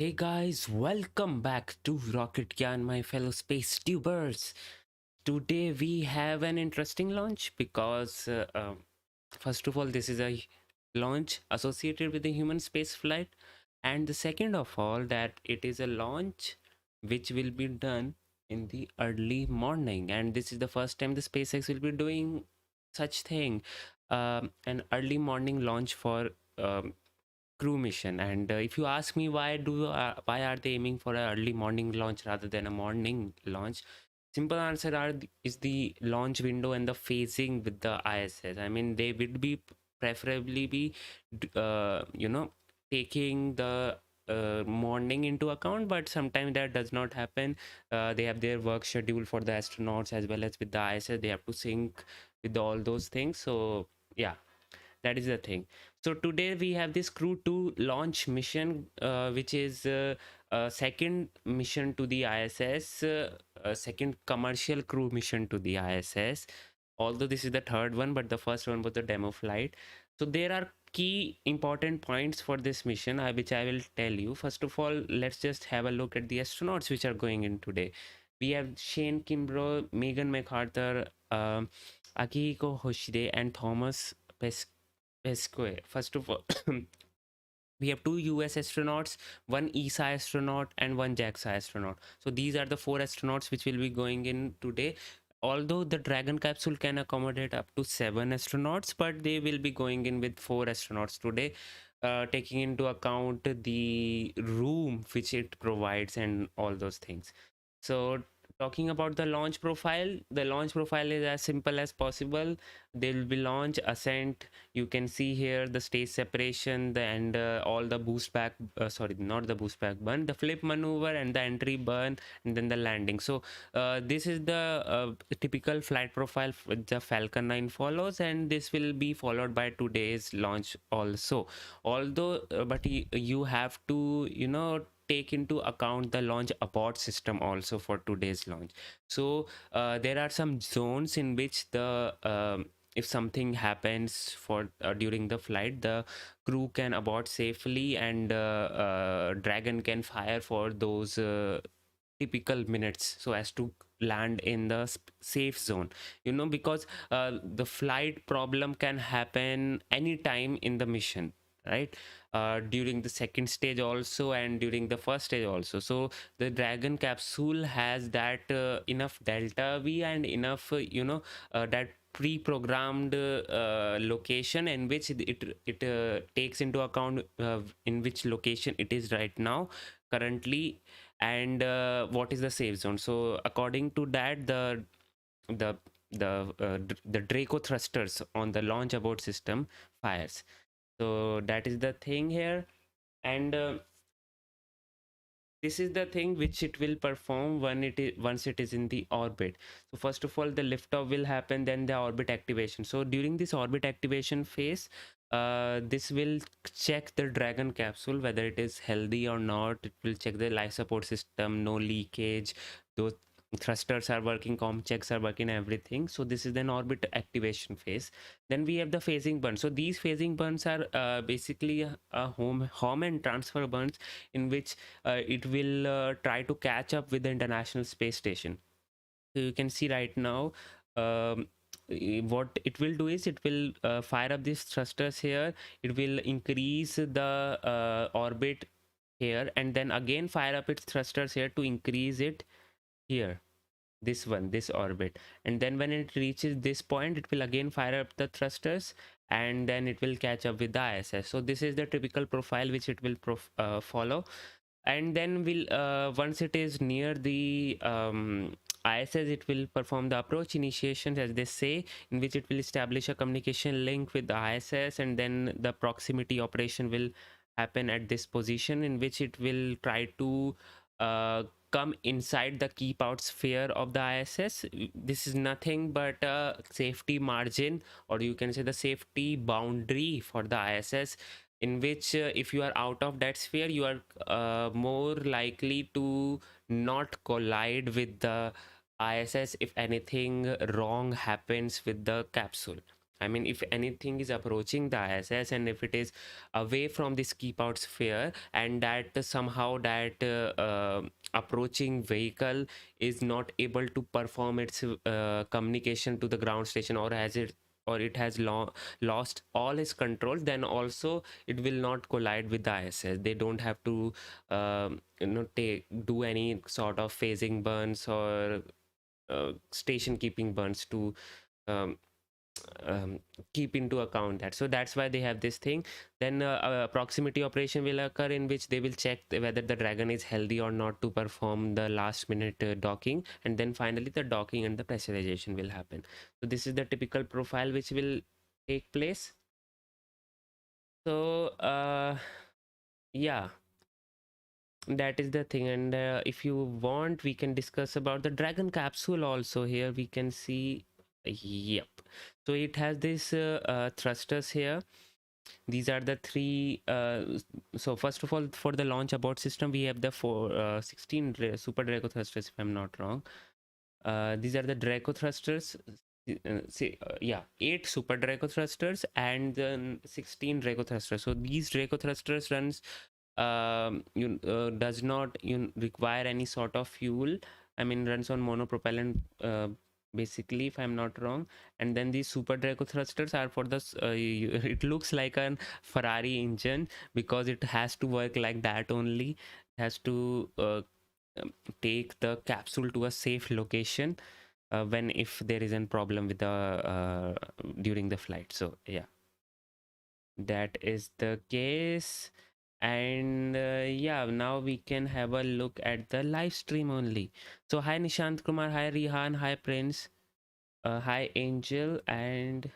Hey guys, welcome back to Rocket Gyan, my fellow space tubers. Today we have an interesting launch because, first of all, this is a launch associated with the human space flight, and the second of all, that it is a launch which will be done in the early morning, and this is the first time the SpaceX will be doing such thing, an early morning launch for. Crew mission. And if you ask me why are they aiming for an early morning launch rather than a morning launch, simple answer is the launch window and the phasing with the ISS. I mean, they would be preferably be taking the morning into account, but sometimes that does not happen. They have their work schedule for the astronauts as well as with the ISS. They have to sync with all those things. So yeah, that is the thing. So today we have this Crew 2 launch mission, which is a second mission to the ISS, a second commercial crew mission to the ISS. Although this is the third one, but the first one was the demo flight. So there are key important points for this mission, which I will tell you. First of all, let's just have a look at the astronauts which are going in today. We have Shane Kimbrough, Megan McArthur, Akihiko Hoshide, and Thomas Pesquet. First of all, we have two US astronauts, one ESA astronaut, and one JAXA astronaut. So these are the four astronauts which will be going in today. Although the Dragon capsule can accommodate up to 7 astronauts, but they will be going in with 4 astronauts today, taking into account the room which it provides and all those things. So talking about the launch profile is as simple as possible. There will be launch, ascent. You can see here the stage separation, and all the boost back, sorry, not the boost back burn, the flip maneuver and the entry burn, and then the landing. So this is the typical flight profile the Falcon 9 follows, and this will be followed by today's launch also. Although but you have to take into account the launch abort system also for today's launch. So there are some zones in which the if something happens for during the flight, the crew can abort safely, and Dragon can fire for those typical minutes so as to land in the safe zone, because the flight problem can happen anytime in the mission, right? During the second stage also and during the first stage also. So the Dragon capsule has that enough delta V and enough that pre-programmed location in which it takes into account in which location it is right now currently, and what is the safe zone. So according to that, the the Draco thrusters on the launch abort system fires. So that is the thing here, and this is the thing which it will perform once it is in the orbit. So first of all, the liftoff will happen, then the orbit activation. So during this orbit activation phase, this will check the Dragon capsule whether it is healthy or not. It will check the life support system, no leakage, those thrusters are working, com checks are working, everything. So this is an orbit activation phase. Then we have the phasing burn. So these phasing burns are basically a home and transfer burns in which it will try to catch up with the International Space Station. So you can see right now, what it will do is it will fire up these thrusters here. It will increase the orbit here, and then again fire up its thrusters here to increase it here, this orbit. And then when it reaches this point, it will again fire up the thrusters, and then it will catch up with the ISS. So this is the typical profile which it will follow. And then will once it is near the ISS, it will perform the approach initiation, as they say, in which it will establish a communication link with the ISS, and then the proximity operation will happen at this position, in which it will try to come inside the keep out sphere of the ISS. This is nothing but a safety margin, or you can say the safety boundary for the ISS, in which if you are out of that sphere, you are more likely to not collide with the ISS if anything wrong happens with the capsule. I mean, if anything is approaching the ISS and if it is away from this keep out sphere, and that somehow that approaching vehicle is not able to perform its communication to the ground station, or has it, or it has lost all its control, then also it will not collide with the ISS. They don't have to do any sort of phasing burns or station keeping burns to um, keep into account that. So that's why they have this thing. Then proximity operation will occur, in which they will check whether the Dragon is healthy or not to perform the last minute docking, and then finally the docking and the pressurization will happen. So this is the typical profile which will take place. So yeah, that is the thing. And if you want, we can discuss about the Dragon capsule also. Here we can see, yep, so it has this thrusters here. These are the three so first of all, for the launch abort system, we have the 16 super Draco thrusters, if I'm not wrong. These are the Draco thrusters. Yeah, 8 super Draco thrusters and then 16 Draco thrusters. So these Draco thrusters runs does not require any sort of fuel. I mean, runs on monopropellant basically, if I'm not wrong. And then these super Draco thrusters are for the it looks like an Ferrari engine, because it has to work like that only. It has to take the capsule to a safe location when if there is a problem with the during the flight. So yeah, that is the case. And yeah, now we can have a look at the live stream only. So hi Nishant Kumar, hi Rihan, hi Prince, hi Angel, and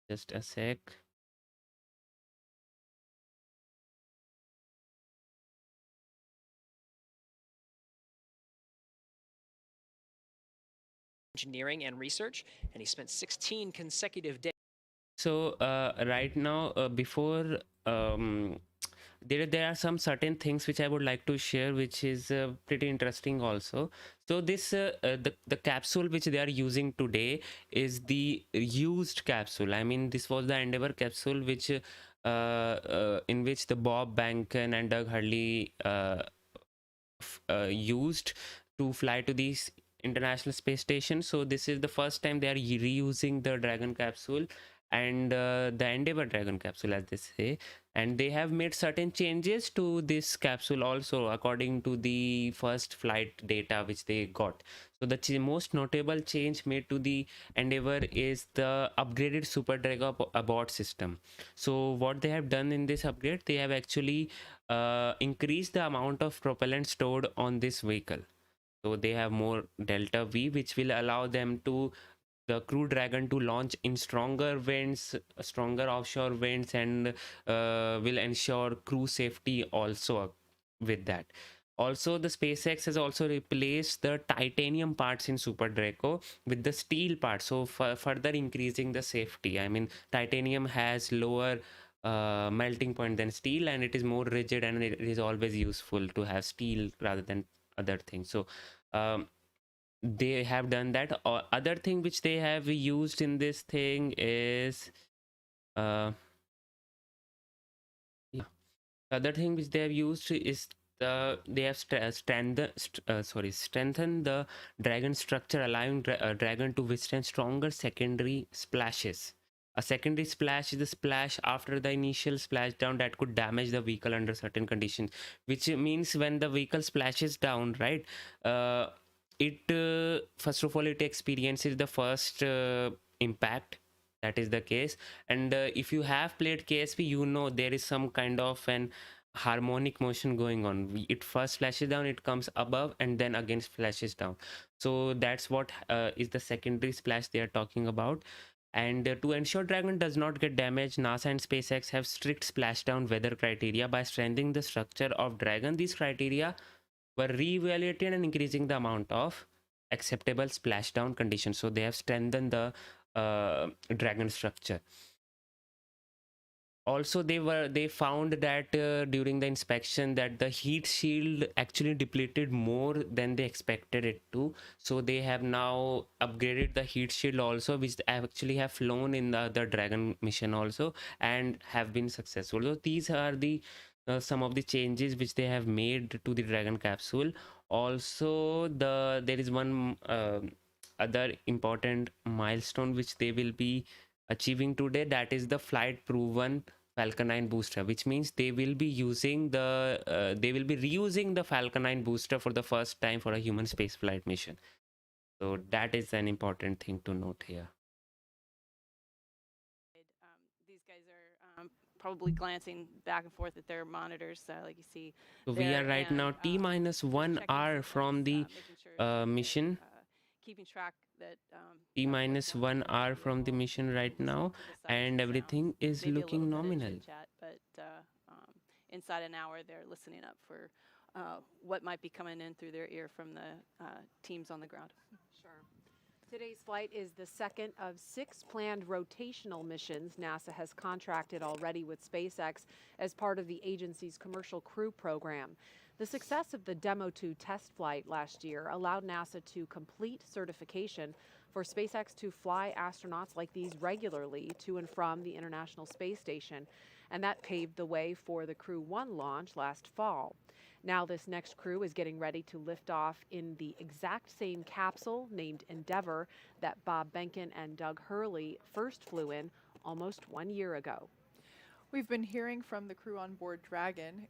just a sec. Engineering and research, and he spent 16 consecutive days. So right now, before there are some certain things which I would like to share, which is pretty interesting also. So this the capsule which they are using today is the used capsule. I mean, this was the Endeavour capsule, which in which the Bob Behnken and Doug Hurley used to fly to these international space stations. So this is the first time they are reusing the Dragon capsule and the Endeavour Dragon capsule, as they say. And they have made certain changes to this capsule also, according to the first flight data which they got. So the most notable change made to the Endeavour is the upgraded Super Dragon abort system. So what they have done in this upgrade, they have actually increase the amount of propellant stored on this vehicle. So they have more delta V, which will allow them to the Crew Dragon to launch in stronger winds, stronger offshore winds, and will ensure crew safety also with that. Also, the SpaceX has also replaced the titanium parts in Super Draco with the steel parts, so further increasing the safety. I mean, titanium has lower melting point than steel, and it is more rigid, and it is always useful to have steel rather than other things. So they have done that. Other thing which they have used in this thing is uh yeah, other thing which they have used is they have strengthened the Dragon structure, allowing Dragon to withstand stronger secondary splashes. A secondary splash is a splash after the initial splashdown that could damage the vehicle under certain conditions, which means when the vehicle splashes down, right, uh, it first of all it experiences the first impact. That is the case. And if you have played KSP, you know there is some kind of an harmonic motion going on. It first flashes down, it comes above, and then again flashes down. So that's what is the secondary splash they are talking about. And to ensure Dragon does not get damaged, NASA and SpaceX have strict splashdown weather criteria. By strengthening the structure of Dragon, these criteria were re-evaluated and increasing the amount of acceptable splashdown conditions. So they have strengthened the Dragon structure. Also they found that during the inspection that the heat shield actually depleted more than they expected it to, so they have now upgraded the heat shield also, which actually have flown in the Dragon mission also and have been successful. So these are the some of the changes which they have made to the Dragon capsule. Also there is one other important milestone which they will be achieving today, that is the flight proven Falcon 9 booster, which means they will be using they will be reusing the Falcon 9 booster for the first time for a human space flight mission. So that is an important thing to note here. These guys are probably glancing back and forth at their monitors, like you see. So we are right now T minus 1 hour from the mission. Keeping track that T minus 1 hour from the mission right now, and everything is looking nominal. But inside an hour, they're listening up for what might be coming in through their ear from the teams on the ground. Sure. Today's flight is the second of 6 planned rotational missions NASA has contracted already with SpaceX as part of the agency's Commercial Crew program. The success of the Demo 2 test flight last year allowed NASA to complete certification for SpaceX to fly astronauts like these regularly to and from the International Space Station, and that paved the way for the Crew 1 launch last fall. Now this next crew is getting ready to lift off in the exact same capsule named Endeavour that Bob Behnken and Doug Hurley first flew in almost 1 year ago. We've been hearing from the crew on board Dragon.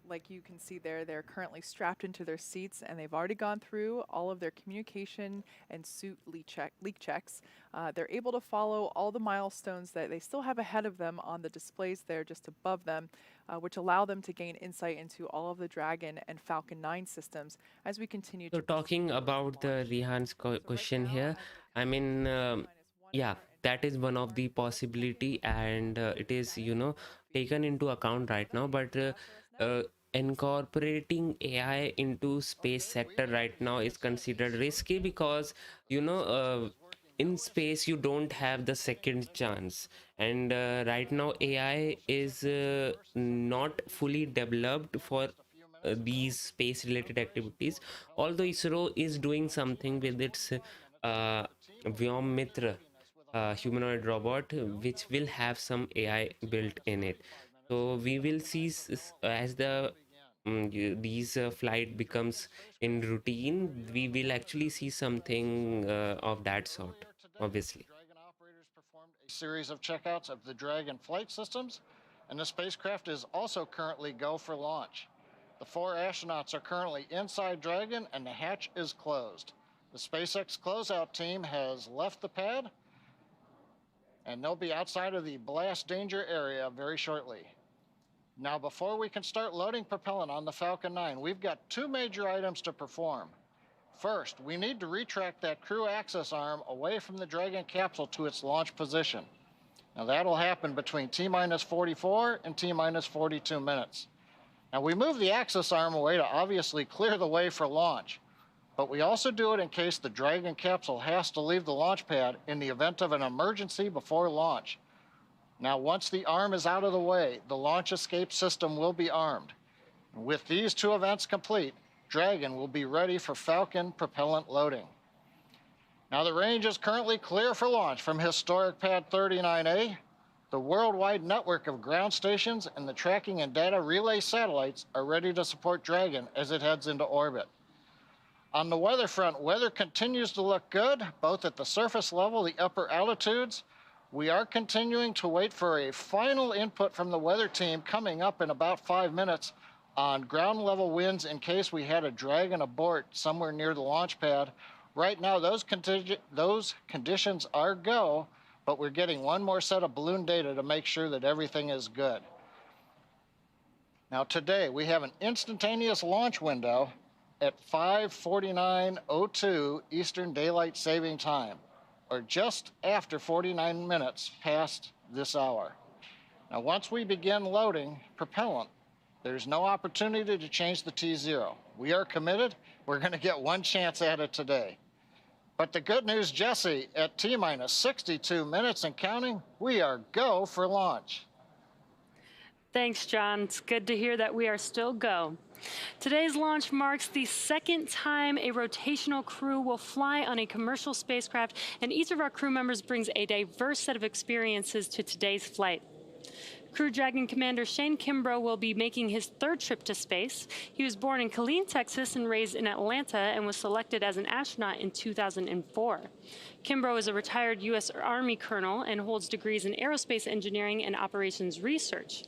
Like you can see there, they're currently strapped into their seats, and they've already gone through all of their communication and suit leak checks. They're able to follow all the milestones that they still have ahead of them on the displays there just above them, which allow them to gain insight into all of the Dragon and Falcon 9 systems as we continue to... So talking about the Rihan's question here, I mean, yeah, that is one of the possibility, and it is, you know, taken into account right now, but incorporating AI into space sector right now is considered risky because, you know, in space you don't have the second chance, and right now AI is not fully developed for these space related activities, although ISRO is doing something with its Vyom humanoid robot, which will have some AI built in it. So we will see as the these flight becomes in routine, we will actually see something of that sort, obviously. Dragon operators performed a series of checkouts of the Dragon flight systems, and the spacecraft is also currently go for launch. The 4 astronauts are currently inside Dragon, and the hatch is closed. The SpaceX closeout team has left the pad, and they'll be outside of the blast danger area very shortly. Now, before we can start loading propellant on the Falcon 9, we've got 2 major items to perform. First, we need to retract that crew access arm away from the Dragon capsule to its launch position. Now, that'll happen between T-minus 44 and T-minus 42 minutes. Now, we move the access arm away to obviously clear the way for launch, but we also do it in case the Dragon capsule has to leave the launch pad in the event of an emergency before launch. Now, once the arm is out of the way, the launch escape system will be armed. With these 2 events complete, Dragon will be ready for Falcon propellant loading. Now, the range is currently clear for launch from historic pad 39A. The worldwide network of ground stations and the tracking and data relay satellites are ready to support Dragon as it heads into orbit. On the weather front, weather continues to look good, both at the surface level, the upper altitudes. We are continuing to wait for a final input from the weather team coming up in about 5 minutes on ground level winds in case we had a Dragon abort somewhere near the launch pad. Right now, those conditions are go, but we're getting one more set of balloon data to make sure that everything is good. Now today, we have an instantaneous launch window at 5:49:02 Eastern Daylight Saving Time, or just after 49 minutes past this hour. Now, once we begin loading propellant, there's no opportunity to change the T0. We are committed. We're going to get one chance at it today. But the good news, Jesse, at T-minus 62 minutes and counting, we are go for launch. Thanks, John. It's good to hear that we are still go. Today's launch marks the second time a rotational crew will fly on a commercial spacecraft, and each of our crew members brings a diverse set of experiences to today's flight. Crew Dragon Commander Shane Kimbrough will be making his third trip to space. He was born in Killeen, Texas, and raised in Atlanta, and was selected as an astronaut in 2004. Kimbrough is a retired U.S. Army colonel and holds degrees in aerospace engineering and operations research.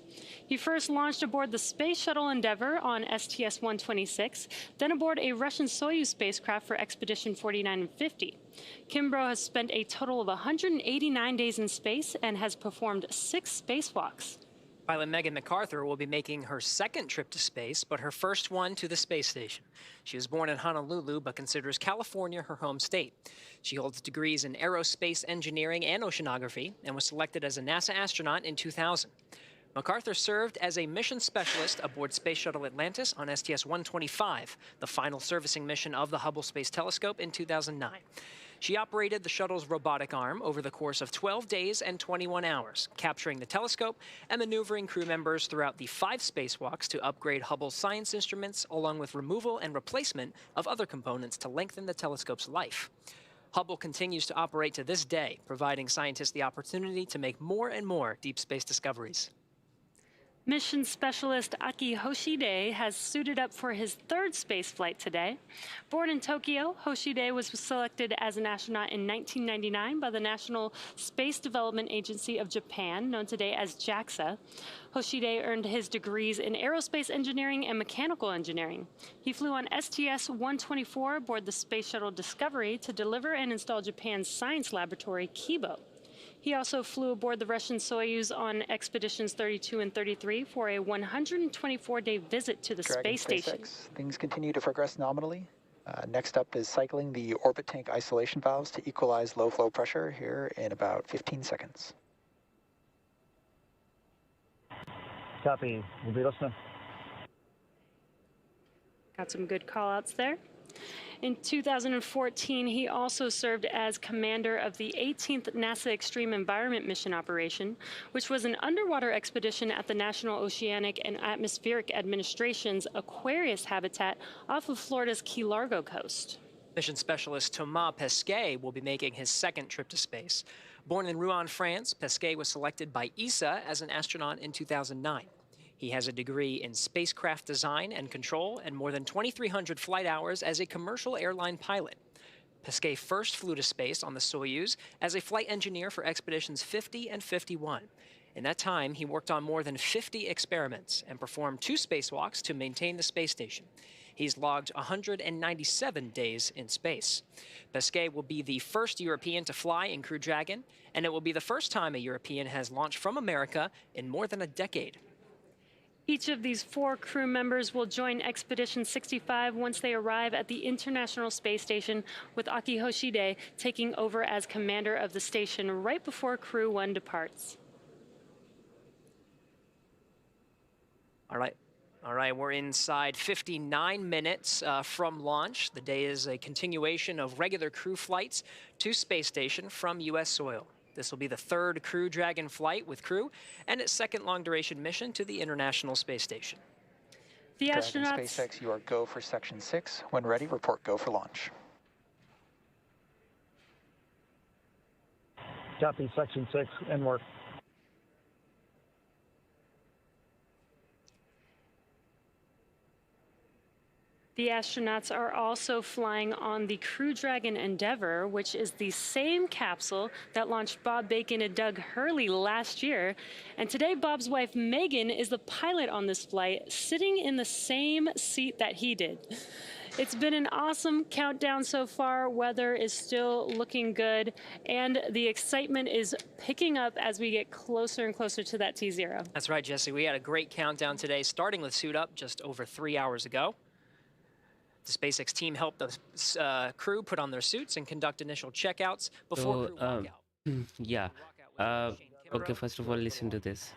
He first launched aboard the Space Shuttle Endeavour on STS-126, then aboard a Russian Soyuz spacecraft for Expedition 49 and 50. Kimbrough has spent a total of 189 days in space and has performed 6 spacewalks. Pilot Megan McArthur will be making her second trip to space, but her first one to the space station. She was born in Honolulu, but considers California her home state. She holds degrees in aerospace engineering and oceanography, and was selected as a NASA astronaut in 2000. McArthur served as a mission specialist aboard Space Shuttle Atlantis on STS-125, the final servicing mission of the Hubble Space Telescope in 2009. She operated the shuttle's robotic arm over the course of 12 days and 21 hours, capturing the telescope and maneuvering crew members throughout the 5 spacewalks to upgrade Hubble's science instruments, along with removal and replacement of other components to lengthen the telescope's life. Hubble continues to operate to this day, providing scientists the opportunity to make more and more deep space discoveries. Mission specialist Akihiko Hoshide has suited up for his third space flight today. Born in Tokyo, Hoshide was selected as an astronaut in 1999 by the National Space Development Agency of Japan, known today as JAXA. Hoshide earned his degrees in aerospace engineering and mechanical engineering. He flew on STS-124 aboard the Space Shuttle Discovery to deliver and install Japan's science laboratory, Kimbrough. He also flew aboard the Russian Soyuz on Expeditions 32 and 33 for a 124-day visit to the space station. Things continue to progress nominally. Next up is cycling the orbit tank isolation valves to equalize low flow pressure here in about 15 seconds. Copy. We'll be listening. Got some good call-outs there. In 2014, he also served as commander of the 18th NASA Extreme Environment Mission Operation, which was an underwater expedition at the National Oceanic and Atmospheric Administration's Aquarius habitat off of Florida's Key Largo coast. Mission specialist Thomas Pesquet will be making his second trip to space. Born in Rouen, France, Pesquet was selected by ESA as an astronaut in 2009. He has a degree in spacecraft design and control and more than 2,300 flight hours as a commercial airline pilot. Pesquet first flew to space on the Soyuz as a flight engineer for Expeditions 50 and 51. In that time, he worked on more than 50 experiments and performed 2 spacewalks to maintain the space station. He's logged 197 days in space. Pesquet will be the first European to fly in Crew Dragon, and it will be the first time a European has launched from America in more than a decade. Each of these 4 crew members will join Expedition 65 once they arrive at the International Space Station, with Akihiko Hoshide taking over as commander of the station right before Crew 1 departs. All right, we're inside 59 minutes from launch. The day is a continuation of regular crew flights to space station from U.S. soil. This will be the third Crew Dragon flight with crew and its second long-duration mission to the International Space Station. The Dragon astronauts... SpaceX, you are go for Section 6. When ready, report go for launch. Copy. Section 6, in work. The astronauts are also flying on the Crew Dragon Endeavour, which is the same capsule that launched Bob Bacon and Doug Hurley last year. And today, Bob's wife, Megan, is the pilot on this flight, sitting in the same seat that he did. It's been an awesome countdown so far. Weather is still looking good, and the excitement is picking up as we get closer and closer to that T0. That's right, Jesse. We had a great countdown today, starting with suit up just over 3 hours ago. The SpaceX team helped the crew put on their suits and conduct initial checkouts before crew walkout. Yeah. Okay, first of all, listen to this.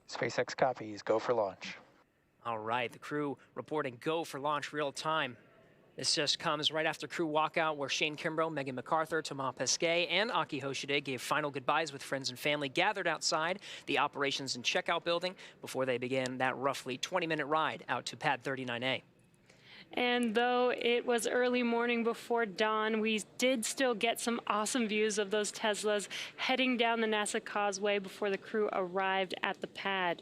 SpaceX copies, go for launch. All right, the crew reporting go for launch real time. This just comes right after crew walkout where Shane Kimbrough, Megan McArthur, Thomas Pesquet, and Akihiko Hoshide gave final goodbyes with friends and family gathered outside the operations and checkout building before they began that roughly 20-minute ride out to pad 39A. And though it was early morning before dawn, we did still get some awesome views of those Teslas heading down the NASA causeway before the crew arrived at the pad.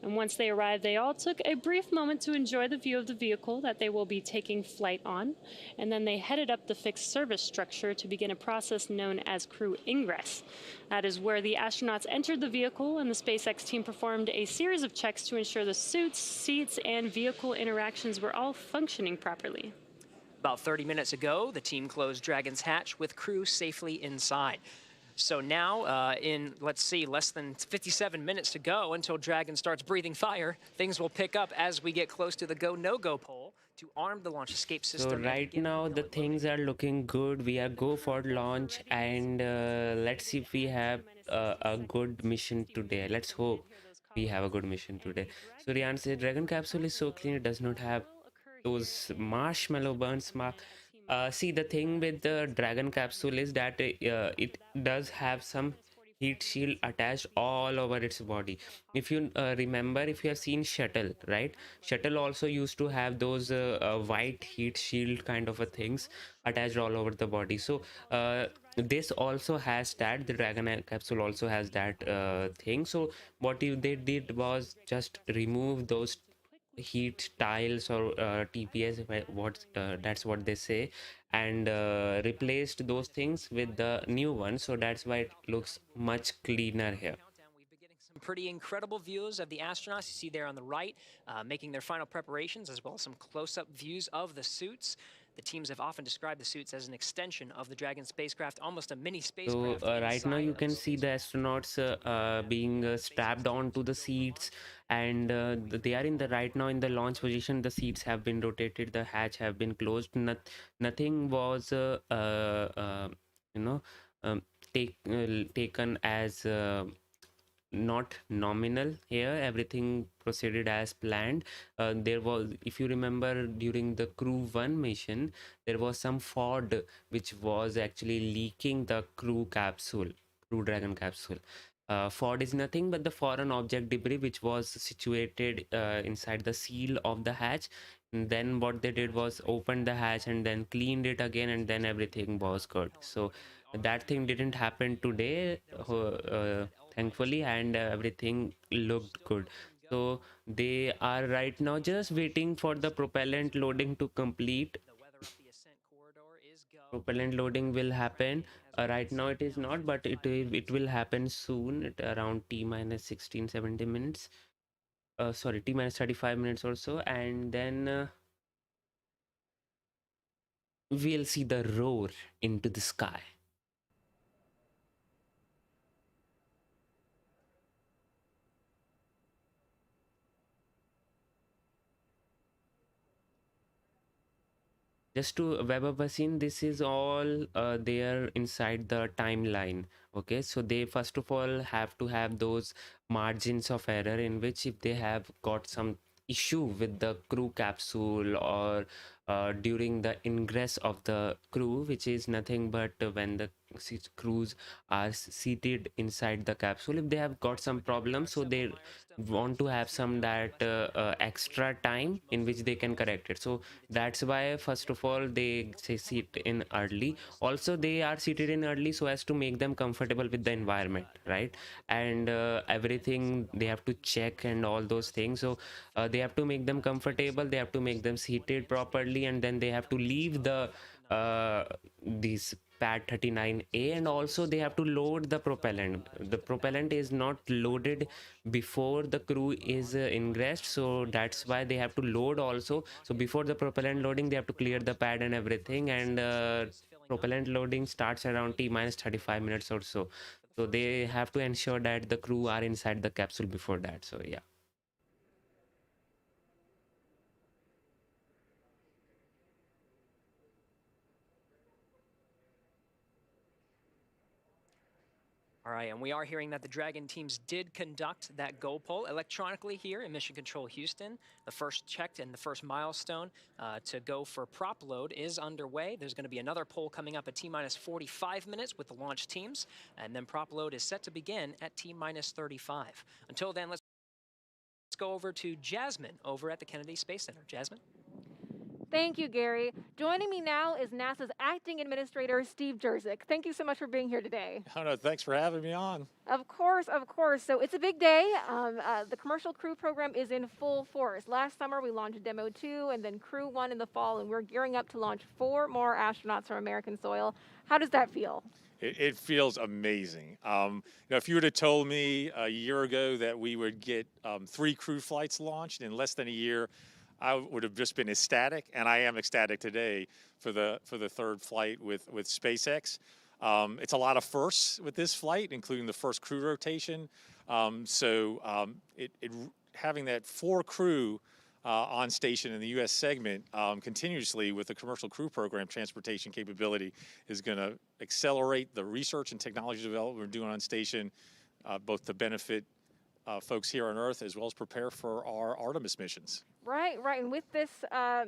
And once they arrived, they all took a brief moment to enjoy the view of the vehicle that they will be taking flight on. And then they headed up the fixed service structure to begin a process known as crew ingress. That is where the astronauts entered the vehicle, and the SpaceX team performed a series of checks to ensure the suits, seats, and vehicle interactions were all functioning properly. About 30 minutes ago, the team closed Dragon's hatch with crew safely inside. So now, in, let's see, less than 57 minutes to go until Dragon starts breathing fire, things will pick up as we get close to the go, no-go pole to arm the launch escape system. So right now the things are looking good. We are go for launch, and let's see if we have a good mission today. Let's hope we have a good mission today. So Rian said Dragon capsule is so clean, it does not have those marshmallow burns mark. See, the thing with the Dragon capsule is that it does have some heat shield attached all over its body. If you remember, if you have seen shuttle, right, shuttle also used to have those white heat shield kind of a things attached all over the body. So this also has that. The Dragon capsule also has that thing. So what they did was just remove those heat tiles or TPS, that's what they say, and replaced those things with the new one. So that's why it looks much cleaner here. We've been getting some pretty incredible views of the astronauts. You see there on the right, making their final preparations, as well as some close-up views of the suits. The teams have often described the suits as an extension of the Dragon spacecraft, almost a mini spacecraft. So right now you can see the astronauts being strapped onto the seats, and they are in the right now in the launch position. The seats have been rotated, the hatch have been closed. Nothing was you know taken as not nominal here. Everything proceeded as planned. There was, if you remember, during the Crew 1 mission, there was some fog which was actually leaking the Crew Dragon capsule. Fog is nothing but the foreign object debris which was situated inside the seal of the hatch. And then what they did was open the hatch and then cleaned it again, and then everything was good. So that thing didn't happen today, thankfully, and everything looked good. So they are right now just waiting for the propellant loading to complete. Propellant loading will happen. Right now it is not, but it will happen soon at around T minus 16-17 minutes. Sorry, T minus 35 minutes or so, and then we'll see the roar into the sky. Just to Weber Basin, this is all there inside the timeline. Okay, so they first of all have to have those margins of error in which if they have got some issue with the crew capsule or during the ingress of the crew, which is nothing but when the crews are seated inside the capsule, if they have got some problems, so they want to have some that extra time in which they can correct it. So that's why first of all they say sit in early. Also they are seated in early so as to make them comfortable with the environment, right? And everything they have to check and all those things. So they have to make them comfortable, they have to make them seated properly, and then they have to leave the these pad 39A, and also they have to load the propellant. The propellant is not loaded before the crew is ingressed, so that's why they have to load also. So before the propellant loading they have to clear the pad and everything, and propellant loading starts around T minus 35 minutes or so. So they have to ensure that the crew are inside the capsule before that. So yeah. All right, and we are hearing that the Dragon teams did conduct that go poll electronically here in Mission Control Houston. The first checked and the first milestone to go for prop load is underway. There's going to be another poll coming up at T-minus 45 minutes with the launch teams, and then prop load is set to begin at T-minus 35. Until then, let's go over to Jasmine over at the Kennedy Space Center. Jasmine? Thank you, Gary. Joining me now is NASA's Acting Administrator, Steve Jerzik. Thank you so much for being here today. Oh, no, thanks for having me on. Of course, of course. So it's a big day. The Commercial Crew program is in full force. Last summer, we launched Demo 2 and then Crew 1 in the fall, and we're gearing up to launch 4 more astronauts from American soil. How does that feel? It feels amazing. If you would have told me a year ago that we would get 3 crew flights launched in less than a year, I would have just been ecstatic, and I am ecstatic today for the third flight with SpaceX. It's a lot of firsts with this flight, including the first crew rotation. Having that 4 crew on station in the U.S. segment continuously with the Commercial Crew Program transportation capability is going to accelerate the research and technology development we're doing on station, both to benefit folks here on Earth as well as prepare for our Artemis missions. Right. And with this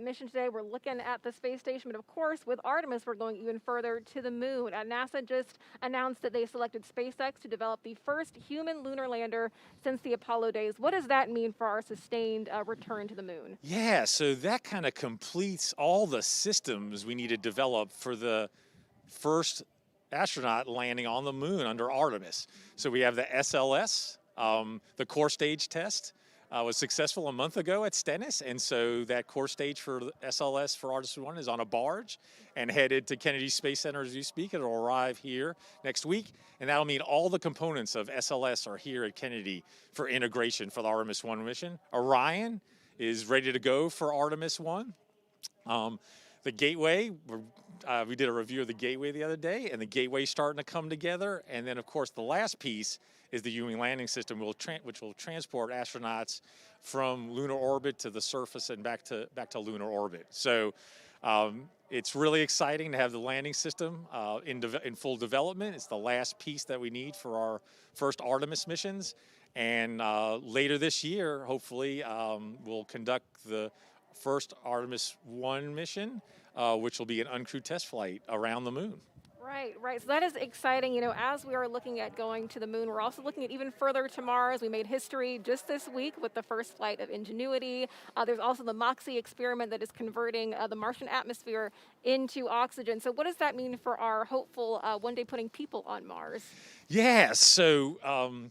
mission today, we're looking at the space station, but of course, with Artemis, we're going even further to the moon. NASA just announced that they selected SpaceX to develop the first human lunar lander since the Apollo days. What does that mean for our sustained return to the moon? Yeah, so that kind of completes all the systems we need to develop for the first astronaut landing on the moon under Artemis. So we have the SLS, the core stage test. Was successful a month ago at Stennis, and so that core stage for SLS for Artemis 1 is on a barge and headed to Kennedy Space Center as we speak. It'll arrive here next week, and that'll mean all the components of SLS are here at Kennedy for integration for the Artemis 1 mission. Orion is ready to go for Artemis 1. The Gateway, we did a review of the Gateway the other day, and the Gateway's starting to come together. And then, of course, the last piece is the Human Landing System, which will transport astronauts from lunar orbit to the surface and back to lunar orbit. So it's really exciting to have the landing system in full development. It's the last piece that we need for our first Artemis missions. And later this year, hopefully, we'll conduct the first Artemis 1 mission, which will be an uncrewed test flight around the moon. Right. So that is exciting. As we are looking at going to the moon, we're also looking at even further to Mars. We made history just this week with the first flight of Ingenuity. There's also the MOXIE experiment that is converting the Martian atmosphere into oxygen. So what does that mean for our hopeful one day putting people on Mars? Yeah, so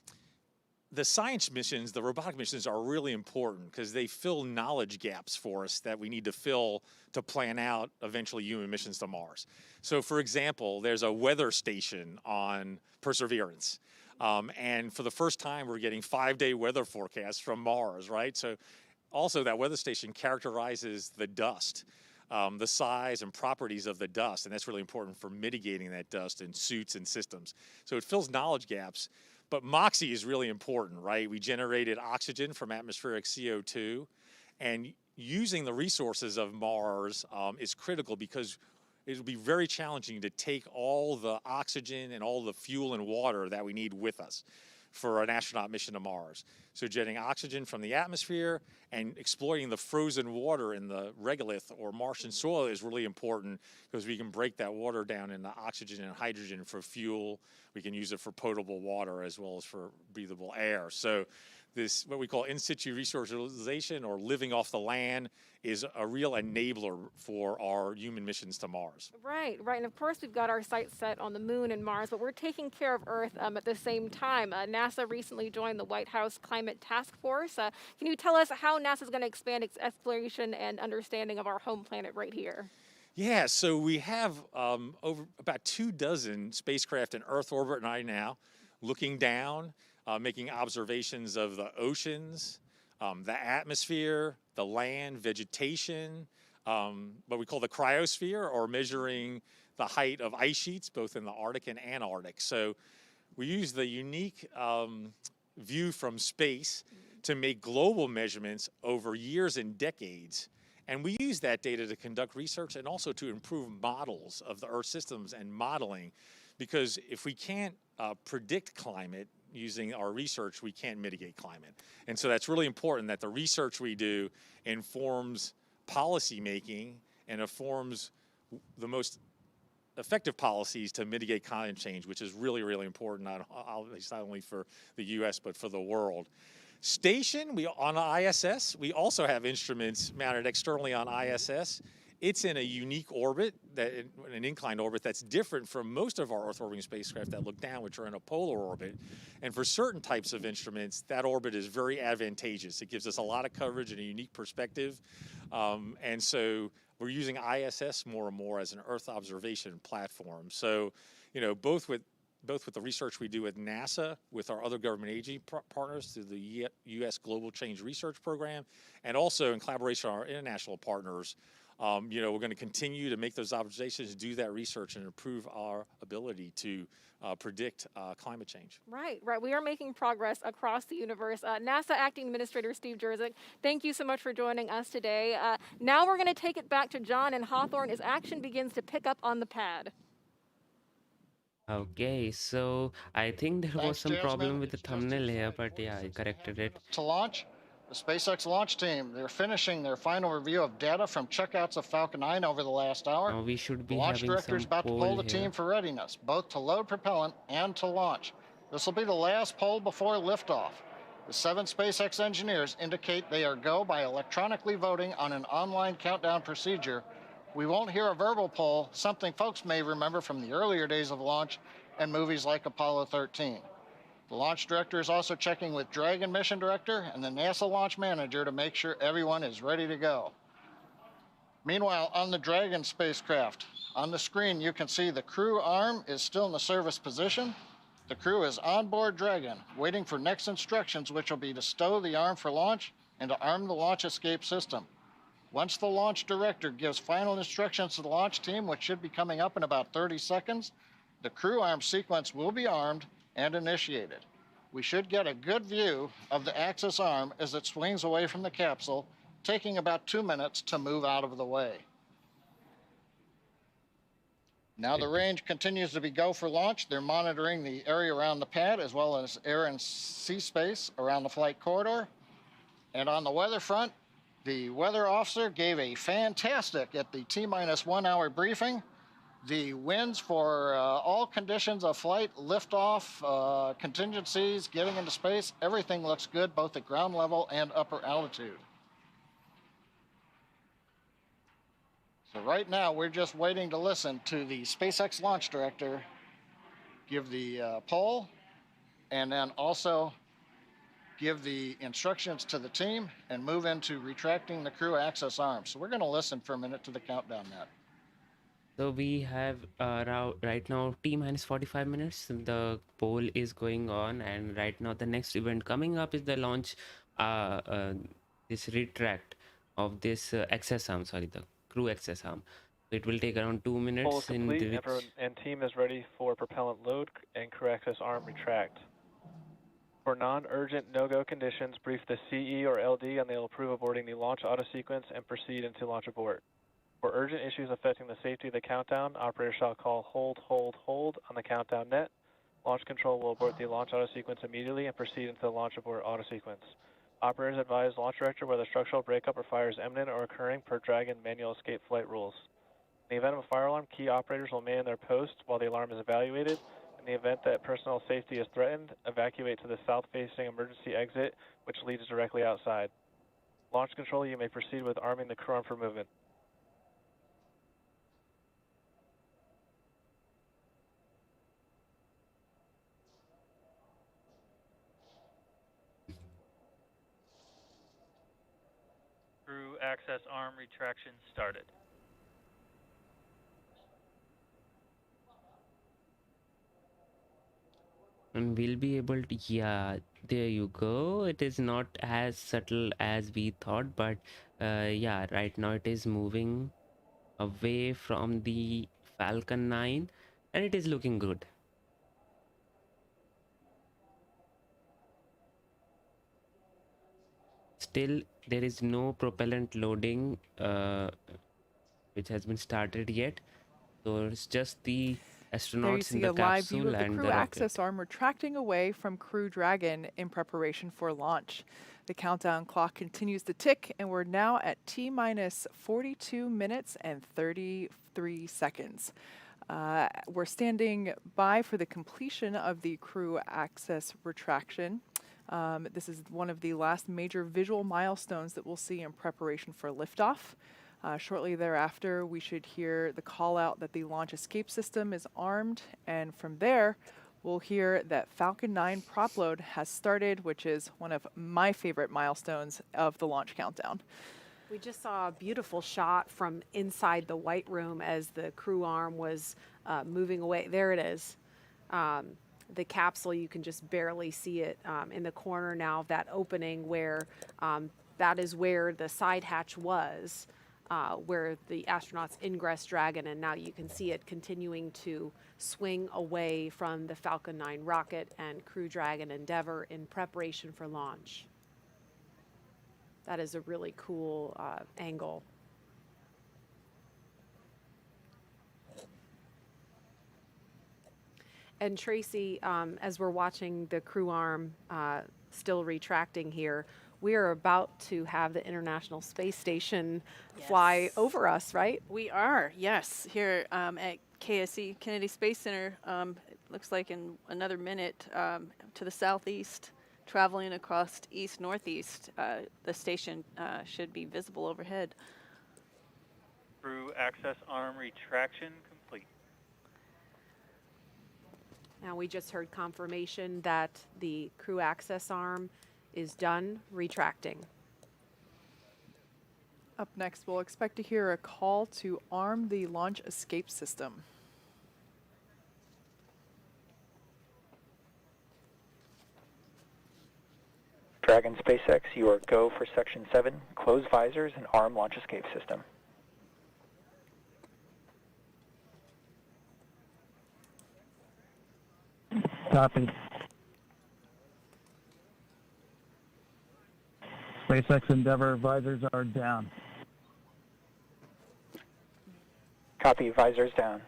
the science missions, the robotic missions are really important because they fill knowledge gaps for us that we need to fill to plan out eventually human missions to Mars. So for example, there's a weather station on Perseverance. And for the first time, we're getting 5-day weather forecasts from Mars, right? So also that weather station characterizes the dust, the size and properties of the dust. And that's really important for mitigating that dust in suits and systems. So it fills knowledge gaps. But MOXIE is really important, right? We generated oxygen from atmospheric CO2, and using the resources of Mars is critical because it will be very challenging to take all the oxygen and all the fuel and water that we need with us for an astronaut mission to Mars. So getting oxygen from the atmosphere and exploiting the frozen water in the regolith or Martian soil is really important because we can break that water down into oxygen and hydrogen for fuel. We can use it for potable water as well as for breathable air. So this, what we call in situ resource utilization or living off the land, is a real enabler for our human missions to Mars. Right. And of course, we've got our sights set on the moon and Mars, but we're taking care of Earth at the same time. NASA recently joined the White House Climate Task Force. Can you tell us how NASA is going to expand its exploration and understanding of our home planet right here? Yeah, so we have over about 24 spacecraft in Earth orbit right now, looking down, making observations of the oceans, the atmosphere, the land, vegetation, what we call the cryosphere, or measuring the height of ice sheets, both in the Arctic and Antarctic. So we use the unique view from space to make global measurements over years and decades. And we use that data to conduct research and also to improve models of the Earth systems and modeling, because if we can't predict climate using our research, we can't mitigate climate. And so that's really important that the research we do informs policy making and informs the most effective policies to mitigate climate change, which is really, really important, not only for the US, but for the world. Station, on ISS, we also have instruments mounted externally on ISS. It's in a unique orbit, an inclined orbit that's different from most of our Earth orbiting spacecraft that look down, which are in a polar orbit. And for certain types of instruments, that orbit is very advantageous. It gives us a lot of coverage and a unique perspective. And so we're using ISS more and more as an Earth observation platform. So, both with the research we do with NASA, with our other government agency partners through the U.S. Global Change Research Program, and also in collaboration with our international partners, we're going to continue to make those observations, do that research, and improve our ability to predict climate change. Right. We are making progress across the universe. NASA Acting Administrator Steve Jerzik, thank you so much for joining us today. Now we're going to take it back to John and Hawthorne as action begins to pick up on the pad. Okay, so I think there was Thanks, some problem Jasmine. with the It's just thumbnail in here, flight. but yeah, I corrected it. To launch, the SpaceX launch team, they're finishing their final review of data from checkouts of Falcon 9 over the last hour. Now we should The be launch having director is some about to poll poll the here. team for readiness, both to load propellant and to launch. This will be the last poll before liftoff. The 7 SpaceX engineers indicate they are go by electronically voting on an online countdown procedure. We won't hear a verbal poll, something folks may remember from the earlier days of launch and movies like Apollo 13. The launch director is also checking with Dragon mission director and the NASA launch manager to make sure everyone is ready to go. Meanwhile, on the Dragon spacecraft, on the screen you can see the crew arm is still in the service position. The crew is on board Dragon, waiting for next instructions, which will be to stow the arm for launch and to arm the launch escape system. Once the launch director gives final instructions to the launch team, which should be coming up in about 30 seconds, the crew arm sequence will be armed and initiated. We should get a good view of the Axis arm as it swings away from the capsule, taking about 2 minutes to move out of the way. Now the range continues to be go for launch. They're monitoring the area around the pad as well as air and sea space around the flight corridor. And on the weather front, the weather officer gave a fantastic at the T-minus 1 hour briefing. The winds for all conditions of flight, liftoff, contingencies, getting into space, everything looks good both at ground level and upper altitude. So right now we're just waiting to listen to the SpaceX launch director give the poll and then also give the instructions to the team and move into retracting the crew access arms. So we're going to listen for a minute to the countdown net. So we have right now T-minus 45 minutes. The poll is going on, and right now the next event coming up is the launch, this retract of this access arm. Sorry, the crew access arm. So it will take around 2 minutes. Poll is complete, and team is ready for propellant load and crew access arm retract. For non-urgent no-go conditions, brief the CE or LD and they'll approve aborting the launch auto sequence and proceed into launch abort. For urgent issues affecting the safety of the countdown, operator shall call hold on the countdown net. Launch control will abort the launch auto sequence immediately and proceed into the launch abort auto sequence. Operators advise launch director whether structural breakup or fire is imminent or occurring per Dragon manual escape flight rules. In the event of a fire alarm, key operators will man their post while the alarm is evaluated. In the event that personnel safety is threatened, evacuate to the south-facing emergency exit, which leads directly outside. Launch control, you may proceed with arming the crew arm for movement. Crew access arm retraction started. And we'll be able to, yeah, there you go. It is not as subtle as we thought, but yeah, right now it is moving away from the Falcon 9 and it is looking good. Still, there is no propellant loading which has been started yet. So it's just the There you astronauts in see the a live view capsule of the and crew the rocket. access arm retracting away from Crew Dragon in preparation for launch. The countdown clock continues to tick, and we're now at T-minus 42 minutes and 33 seconds. We're standing by for the completion of the crew access retraction. This is one of the last major visual milestones that we'll see in preparation for liftoff. Shortly thereafter, we should hear the call out that the launch escape system is armed, and from there, we'll hear that Falcon 9 prop load has started, which is one of my favorite milestones of the launch countdown. We just saw a beautiful shot from inside the White Room as the crew arm was moving away. There it is. The capsule, you can just barely see it in the corner now of that opening where that is where the side hatch was, where the astronauts ingress Dragon, and now you can see it continuing to swing away from the Falcon 9 rocket and Crew Dragon Endeavour in preparation for launch. That is a really cool angle. And Tracy, as we're watching the crew arm still retracting here, we are about to have the International Space Station fly over us, right? We are, yes, here at KSC, Kennedy Space Center. It looks like in another minute to the southeast, traveling across east-northeast. The station should be visible overhead. Crew access arm retraction complete. Now we just heard confirmation that the crew access arm is done retracting. Up next, we'll expect to hear a call to arm the launch escape system. Dragon SpaceX, you are go for Section 7. Close visors and arm launch escape system. Copy. SpaceX Endeavour visors are down. Copy, visors down.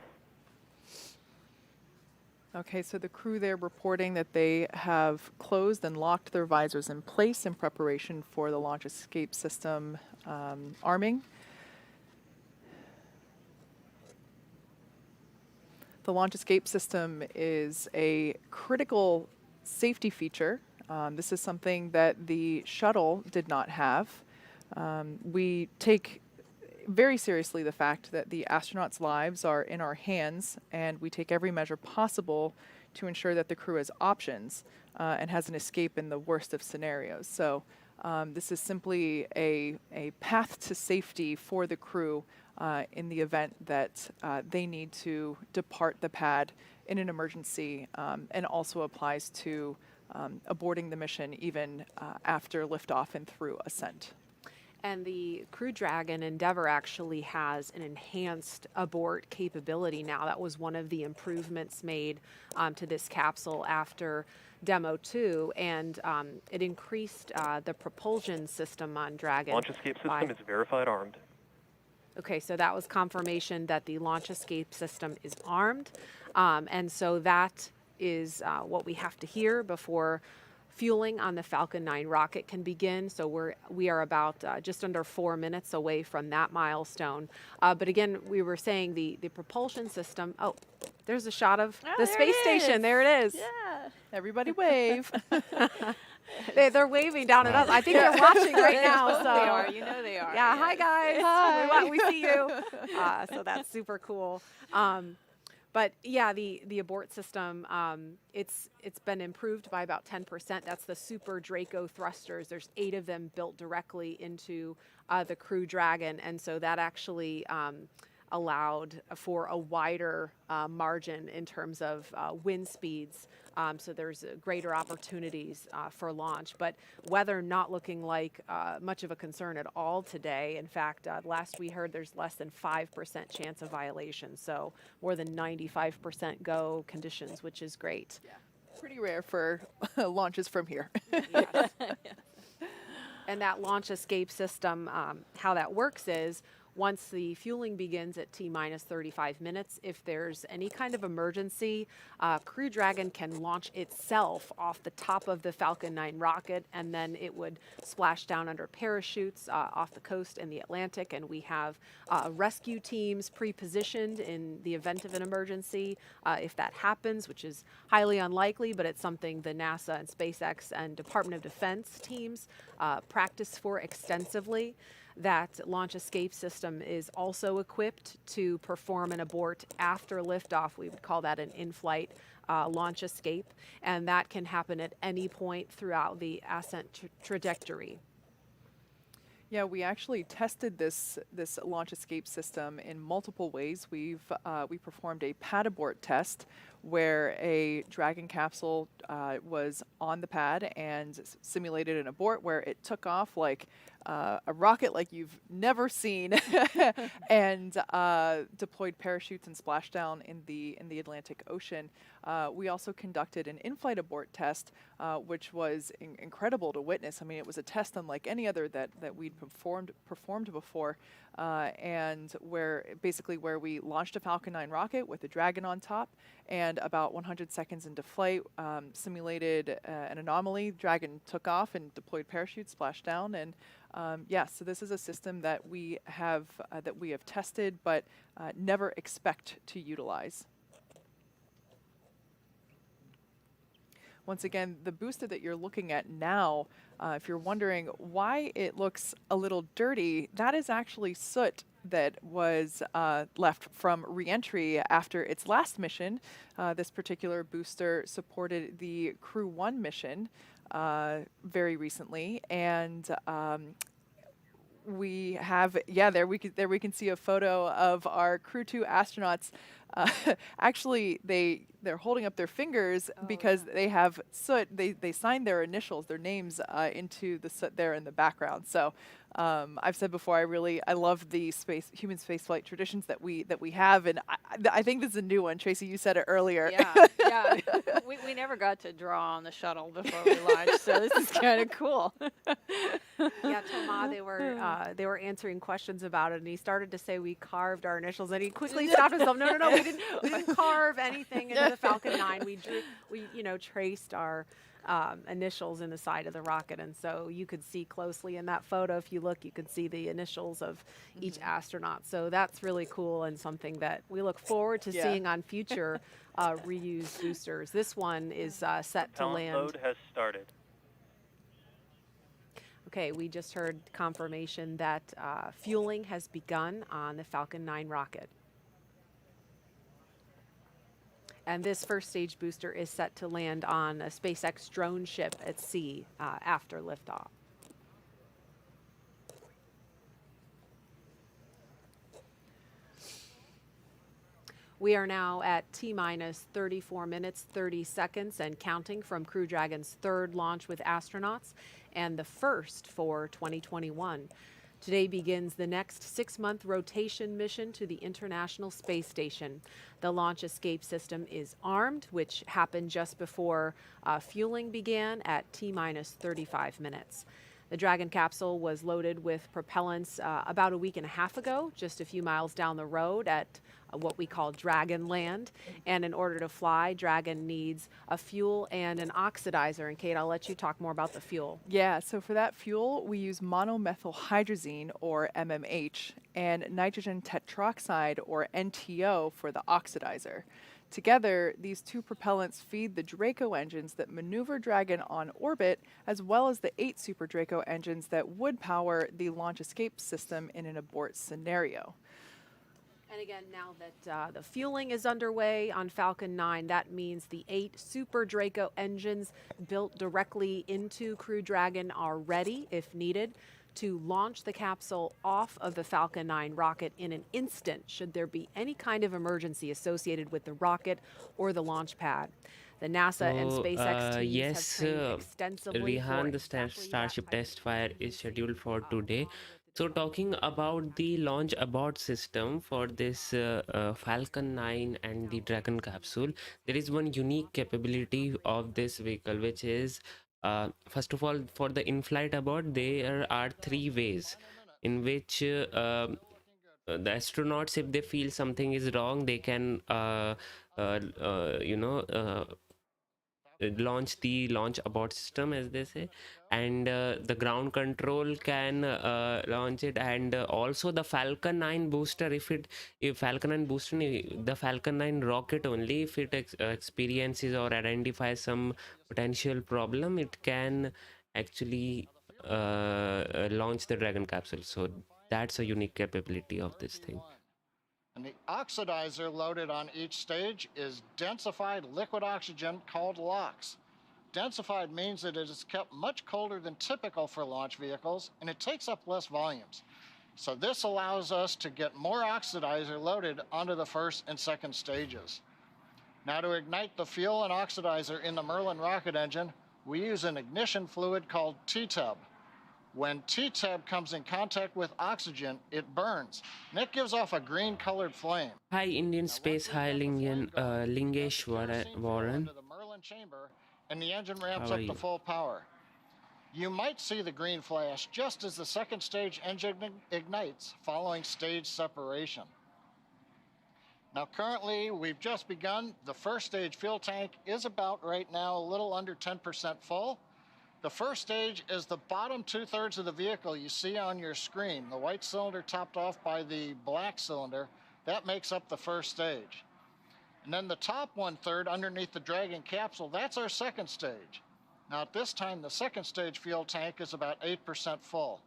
Okay, so the crew there reporting that they have closed and locked their visors in place in preparation for the launch escape system arming. The launch escape system is a critical safety feature. This is something that the shuttle did not have. We take very seriously the fact that the astronauts' lives are in our hands, and we take every measure possible to ensure that the crew has options and has an escape in the worst of scenarios. So this is simply a path to safety for the crew in the event that they need to depart the pad in an emergency, and also applies to aborting the mission even after liftoff and through ascent. And the Crew Dragon Endeavour actually has an enhanced abort capability now. That was one of the improvements made to this capsule after Demo 2, and it increased the propulsion system on Dragon. Launch escape system is verified armed. Okay, so that was confirmation that the launch escape system is armed, and so that is what we have to hear before fueling on the Falcon 9 rocket can begin. So we are about just under 4 minutes away from that milestone. But again, we were saying the propulsion system. Oh, there's a shot of the space station. There it is. Yeah. Everybody wave. They're waving down at us. I think they're watching right now. So they are. You know they are. Yeah. Yes. Hi guys. Hi. We see you. So that's super cool. But yeah, the abort system, it's been improved by about 10%. That's the Super Draco thrusters. There's 8 of them built directly into the Crew Dragon, and so that actually allowed for a wider margin in terms of wind speeds. So there's greater opportunities for launch. But weather not looking like much of a concern at all today. In fact, last we heard there's less than 5% chance of violation. So more than 95% go conditions, which is great. Yeah. Pretty rare for launches from here. Yes. And that launch escape system, how that works is Once the fueling begins at T-minus 35 minutes, if there's any kind of emergency, Crew Dragon can launch itself off the top of the Falcon 9 rocket, and then it would splash down under parachutes off the coast in the Atlantic, and we have rescue teams pre-positioned in the event of an emergency if that happens, which is highly unlikely, but it's something the NASA and SpaceX and Department of Defense teams practice for extensively. That launch escape system is also equipped to perform an abort after liftoff. We would call that an in-flight launch escape, and that can happen at any point throughout the ascent trajectory. Yeah, we actually tested this launch escape system in multiple ways. We performed a pad abort test where a Dragon capsule was on the pad and simulated an abort where it took off like a rocket like you've never seen and deployed parachutes and splashed down in the Atlantic Ocean. We also conducted an in-flight abort test, which was incredible to witness. I mean, it was a test unlike any other that we'd performed before, and where we launched a Falcon 9 rocket with a Dragon on top, and about 100 seconds into flight, simulated an anomaly. Dragon took off and deployed parachutes, splashed down, and so this is a system that we have tested, but never expect to utilize. Once again, the booster that you're looking at now, if you're wondering why it looks a little dirty, that is actually soot that was left from reentry after its last mission. This particular booster supported the Crew 1 mission very recently, and we have, there we can see a photo of our Crew 2 astronauts. Actually, they're holding up their fingers because they have soot. They signed their initials, their names into the soot there in the background. So I've said before, I love the human spaceflight traditions that we have, and I think this is a new one. Tracy, you said it earlier. Yeah. We never got to draw on the shuttle before we launched, so this is kind of cool. Yeah, Thomas, they were answering questions about it, and he started to say we carved our initials, and he quickly stopped himself. No, we didn't carve anything into the Falcon 9. We traced our initials in the side of the rocket, and so you could see closely in that photo, if you look, you could see the initials of each astronaut. So that's really cool and something that we look forward to seeing on future reused boosters. This one is set to land. Load has started. Okay, we just heard confirmation that fueling has begun on the Falcon 9 rocket. And this first stage booster is set to land on a SpaceX drone ship at sea after liftoff. We are now at T-minus 34 minutes, 30 seconds and counting from Crew Dragon's third launch with astronauts and the first for 2021. Today begins the next 6-month rotation mission to the International Space Station. The launch escape system is armed, which happened just before fueling began at T-minus 35 minutes. The Dragon capsule was loaded with propellants about a week and a half ago, just a few miles down the road at what we call Dragon Land. And in order to fly, Dragon needs a fuel and an oxidizer. And Kate, I'll let you talk more about the fuel. Yeah, so for that fuel, we use monomethylhydrazine, or MMH, and nitrogen tetroxide, or NTO, for the oxidizer. Together, these two propellants feed the Draco engines that maneuver Dragon on orbit, as well as the 8 Super Draco engines that would power the launch escape system in an abort scenario. And again, now that the fueling is underway on Falcon 9, that means the 8 Super Draco engines built directly into Crew Dragon are ready, if needed, to launch the capsule off of the Falcon 9 rocket in an instant should there be any kind of emergency associated with the rocket or the launch pad. The NASA and SpaceX teams have trained extensively. Rihan, the Starship test fire is scheduled for today. So talking about the launch abort system for this Falcon 9 and the Dragon capsule, there is one unique capability of this vehicle, which is first of all, for the in-flight abort, there are 3 ways in which the astronauts, if they feel something is wrong, they can you know, launch the launch abort system, as they say, and the ground control can launch it, and also the Falcon 9 booster, if Falcon 9 booster, the Falcon 9 rocket only, if it experiences or identifies some potential problem, it can actually launch the Dragon capsule. So that's a unique capability of this thing. And the oxidizer loaded on each stage is densified liquid oxygen called LOX. Densified means that it is kept much colder than typical for launch vehicles, and it takes up less volumes. So this allows us to get more oxidizer loaded onto the first and second stages. Now, to ignite the fuel and oxidizer in the Merlin rocket engine, we use an ignition fluid called T-tub. When T-tub comes in contact with oxygen, it burns, and it gives off a green-colored flame. Hi, Indian Space. Hi, Lingesh Warren. The Merlin chamber, and the engine ramps How up are to you? full power. You might see the green flash just as the second stage engine ignites following stage separation. Now, currently, we've just begun. The first stage fuel tank is about right now a little under 10% full. The first stage is the bottom 2/3 of the vehicle you see on your screen, the white cylinder topped off by the black cylinder. That makes up the first stage. And then the top 1/3 underneath the Dragon capsule, that's our second stage. Now, at this time, the second stage fuel tank is about 8% full.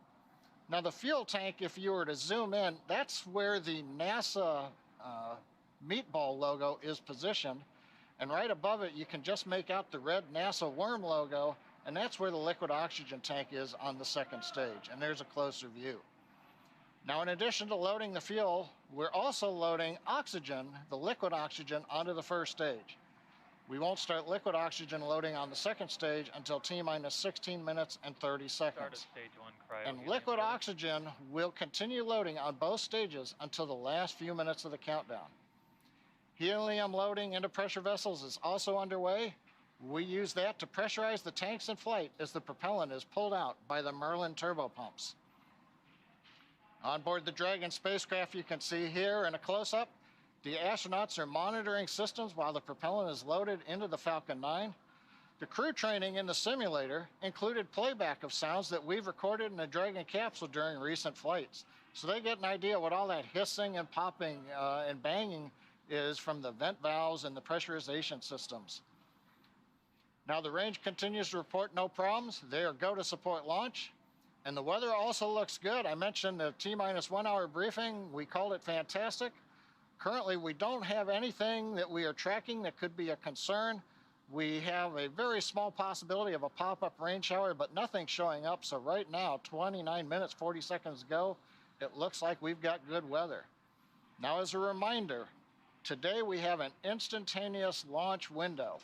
Now, the fuel tank, if you were to zoom in, that's where the NASA meatball logo is positioned. And right above it, you can just make out the red NASA worm logo, and that's where the liquid oxygen tank is on the second stage. And there's a closer view. Now, in addition to loading the fuel, we're also loading oxygen, the liquid oxygen, onto the first stage. We won't start liquid oxygen loading on the second stage until T-minus 16 minutes and 30 Start seconds. of stage 1 cryo. And liquid oxygen will continue loading on both stages until the last few minutes of the countdown. Helium loading into pressure vessels is also underway. We use that to pressurize the tanks in flight as the propellant is pulled out by the Merlin turbopumps. On board the Dragon spacecraft, you can see here in a close-up, the astronauts are monitoring systems while the propellant is loaded into the Falcon 9. The crew training in the simulator included playback of sounds that we've recorded in the Dragon capsule during recent flights. So they get an idea what all that hissing and popping and banging is from the vent valves and the pressurization systems. Now the range continues to report no problems. They are go to support launch. And the weather also looks good. I mentioned the T-minus 1 hour briefing. We called it fantastic. Currently, we don't have anything that we are tracking that could be a concern. We have a very small possibility of a pop-up rain shower, but nothing showing up. So right now, 29 minutes, 40 seconds ago, it looks like we've got good weather. Now, as a reminder, today we have an instantaneous launch window.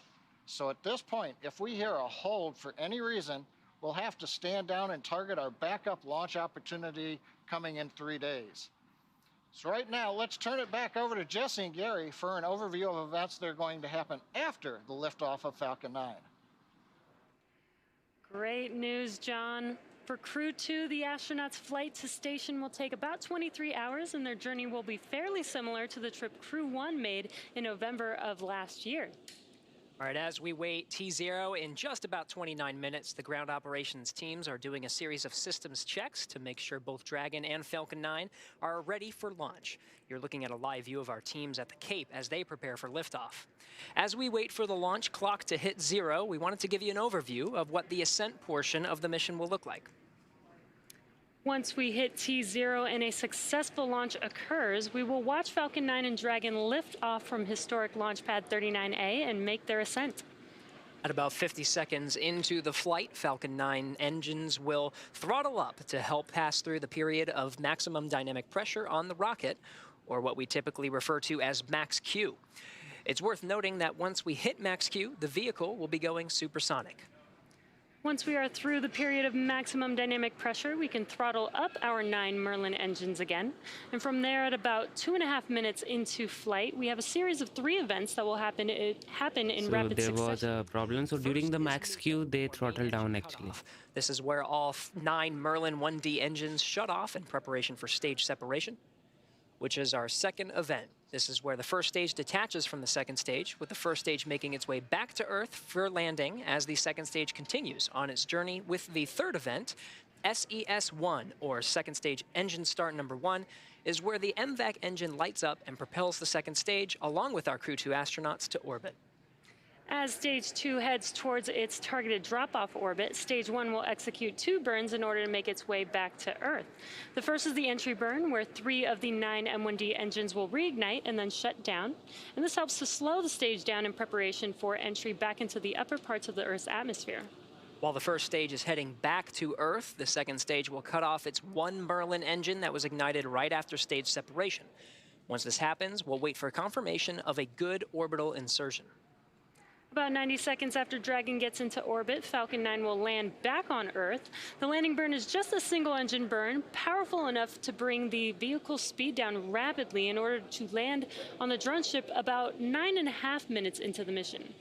So at this point, if we hear a hold for any reason, we'll have to stand down and target our backup launch opportunity coming in 3 days. So right now, let's turn it back over to Jesse and Gary for an overview of events that are going to happen after the liftoff of Falcon 9. Great news, John. For Crew 2, the astronauts' flight to station will take about 23 hours, and their journey will be fairly similar to the trip Crew 1 made in November of last year. All right, as we wait T0 in just about 29 minutes, the ground operations teams are doing a series of systems checks to make sure both Dragon and Falcon 9 are ready for launch. You're looking at a live view of our teams at the Cape as they prepare for liftoff. As we wait for the launch clock to hit 0, we wanted to give you an overview of what the ascent portion of the mission will look like. Once we hit T0 and a successful launch occurs, we will watch Falcon 9 and Dragon lift off from historic launch pad 39A and make their ascent. At about 50 seconds into the flight, Falcon 9 engines will throttle up to help pass through the period of maximum dynamic pressure on the rocket, or what we typically refer to as max Q. It's worth noting that once we hit max Q, the vehicle will be going supersonic. Once we are through the period of maximum dynamic pressure, we can throttle up our 9 Merlin engines again. And from there, at about 2.5 minutes into flight, we have a series of 3 events that will happen in rapid succession. So there was a problem. So during the max Q, they throttle down actually. This is where all 9 Merlin 1D engines shut off in preparation for stage separation. which is our second event. This is where the first stage detaches from the second stage, with the first stage making its way back to Earth for landing as the second stage continues on its journey with the third event. SES-1, or second stage engine start number 1, is where the MVAC engine lights up and propels the second stage along with our Crew 2 astronauts to orbit. As Stage 2 heads towards its targeted drop-off orbit, Stage 1 will execute 2 burns in order to make its way back to Earth. The first is the entry burn, where 3 of the 9 M1D engines will reignite and then shut down. And this helps to slow the stage down in preparation for entry back into the upper parts of the Earth's atmosphere. While the first stage is heading back to Earth, the second stage will cut off its 1 Merlin engine that was ignited right after stage separation. Once this happens, we'll wait for confirmation of a good orbital insertion. About 90 seconds after Dragon gets into orbit, Falcon 9 will land back on Earth. The landing burn is just a single engine burn, powerful enough to bring the vehicle's speed down rapidly in order to land on the drone ship about 9.5 minutes into the mission.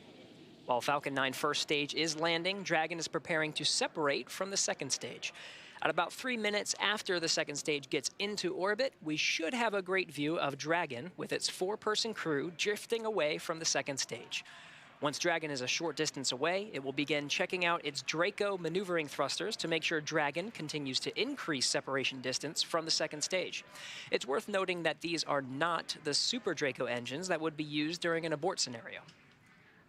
While Falcon 9 first stage is landing, Dragon is preparing to separate from the second stage. At about 3 minutes after the second stage gets into orbit, we should have a great view of Dragon with its 4-person crew drifting away from the second stage. Once Dragon is a short distance away, it will begin checking out its Draco maneuvering thrusters to make sure Dragon continues to increase separation distance from the second stage. It's worth noting that these are not the Super Draco engines that would be used during an abort scenario.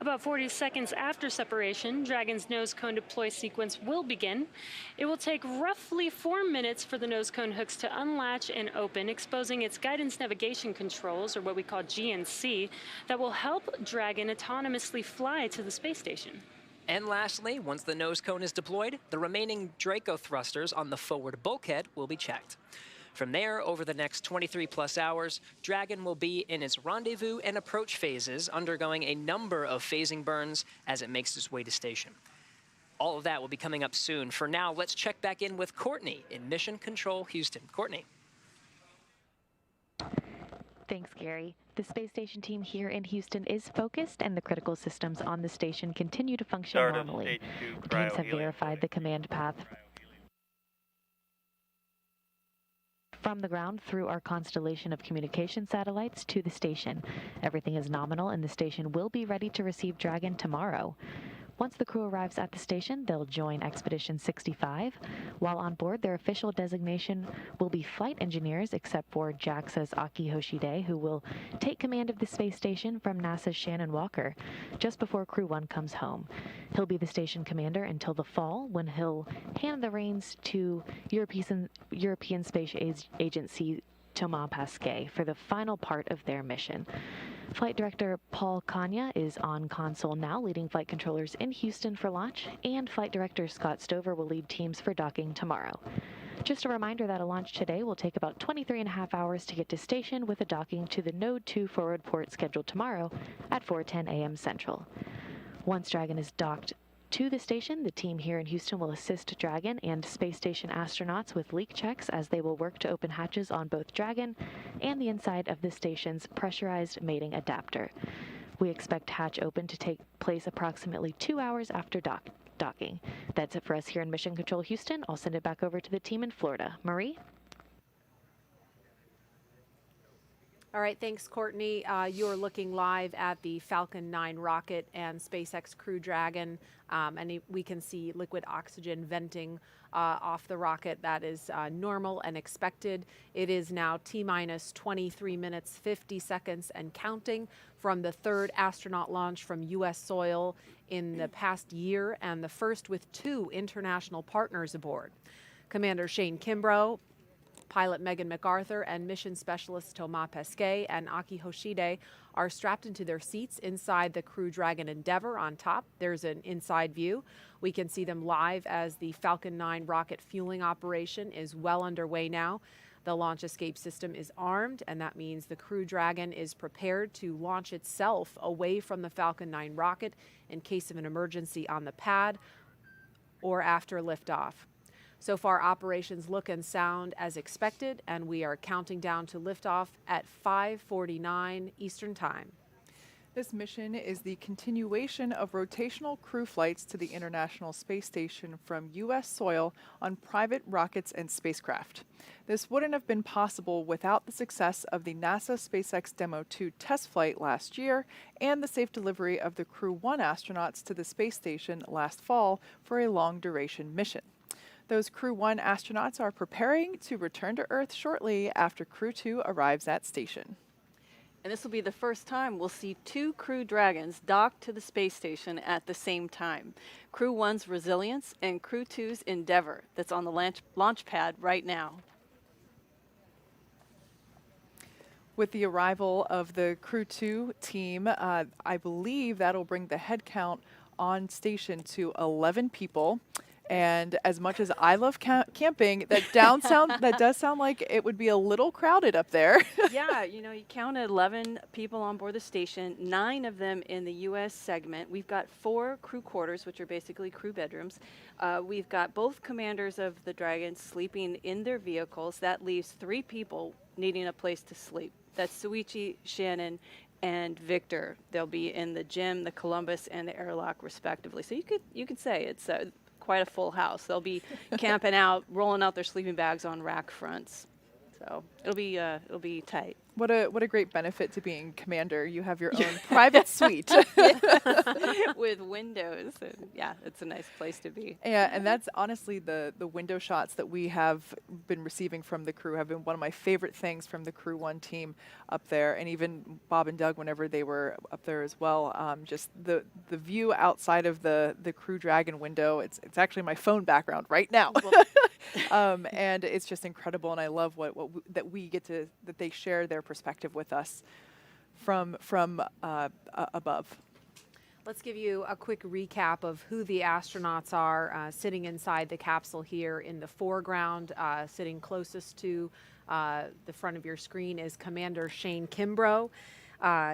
About 40 seconds after separation, Dragon's nose cone deploy sequence will begin. It will take roughly 4 minutes for the nose cone hooks to unlatch and open, exposing its guidance navigation controls, or what we call GNC, that will help Dragon autonomously fly to the space station. And lastly, once the nose cone is deployed, the remaining Draco thrusters on the forward bulkhead will be checked. From there, over the next 23+ hours, Dragon will be in its rendezvous and approach phases, undergoing a number of phasing burns as it makes its way to station. All of that will be coming up soon. For now, let's check back in with Courtney in Mission Control Houston. Courtney. Thanks, Gary. The space station team here in Houston is focused, and the critical systems on the station continue to function normally. The teams have verified the command path from the ground through our constellation of communication satellites to the station. Everything is nominal, and the station will be ready to receive Dragon tomorrow. Once the crew arrives at the station, they'll join Expedition 65. While on board, their official designation will be flight engineers, except for JAXA's Akihiko Hoshide, who will take command of the space station from NASA's Shannon Walker just before Crew 1 comes home. He'll be the station commander until the fall, when he'll hand the reins to European Space Agency Thomas Pesquet for the final part of their mission. Flight Director Paul Kanya is on console now, leading flight controllers in Houston for launch, and Flight Director Scott Stover will lead teams for docking tomorrow. Just a reminder that a launch today will take about 23.5 hours to get to station, with a docking to the Node 2 forward port scheduled tomorrow at 4:10 a.m. Central. Once Dragon is docked to the station, the team here in Houston will assist Dragon and space station astronauts with leak checks, as they will work to open hatches on both Dragon and the inside of the station's pressurized mating adapter. We expect hatch open to take place approximately 2 hours after docking. That's it for us here in Mission Control Houston. I'll send it back over to the team in Florida. Marie? All right, thanks, Courtney. You're looking live at the Falcon 9 rocket and SpaceX Crew Dragon, and we can see liquid oxygen venting off the rocket. That is normal and expected. It is now T-minus 23 minutes, 50 seconds and counting from the third astronaut launch from U.S. soil in the past year, and the first with 2 international partners aboard. Commander Shane Kimbrough, pilot Megan McArthur, and mission specialist Thomas Pesquet and Akihiko Hoshide are strapped into their seats inside the Crew Dragon Endeavour. On top, there's an inside view. We can see them live as the Falcon 9 rocket fueling operation is well underway now. The launch escape system is armed, and that means the Crew Dragon is prepared to launch itself away from the Falcon 9 rocket in case of an emergency on the pad or after liftoff. So far, operations look and sound as expected, and we are counting down to liftoff at 5:49 Eastern Time. This mission is the continuation of rotational crew flights to the International Space Station from U.S. soil on private rockets and spacecraft. This wouldn't have been possible without the success of the NASA SpaceX Demo 2 test flight last year and the safe delivery of the Crew 1 astronauts to the space station last fall for a long-duration mission. Those Crew 1 astronauts are preparing to return to Earth shortly after Crew 2 arrives at station. And this will be the first time we'll see 2 Crew Dragons dock to the space station at the same time. Crew 1's Resilience and Crew 2's Endeavour, that's on the launch pad right now. With the arrival of the Crew 2 team, I believe that'll bring the head count on station to 11 people. And as much as I love camping, that does sound like it would be a little crowded up there. Yeah, you know, you counted 11 people on board the station, 9 of them in the U.S. segment. We've got 4 crew quarters, which are basically crew bedrooms. We've got both commanders of the Dragons sleeping in their vehicles. That leaves 3 people needing a place to sleep. That's Suichi, Shannon, and Victor. They'll be in the gym, the Columbus, and the airlock, respectively. So you could say it's quite a full house. They'll be camping out, rolling out their sleeping bags on rack fronts. So it'll be tight. What a great benefit to being commander. You have your own private suite. With windows. And yeah, it's a nice place to be. Yeah, and that's honestly the window shots that we have been receiving from the crew have been one of my favorite things from the Crew 1 team up there, and even Bob and Doug whenever they were up there as well. Just the view outside of the Crew Dragon window, it's actually my phone background right now. And it's just incredible, and I love that we get to, that they share their perspective with us from above. Let's give you a quick recap of who the astronauts are sitting inside the capsule here in the foreground. Sitting closest to the front of your screen is Commander Shane Kimbrough.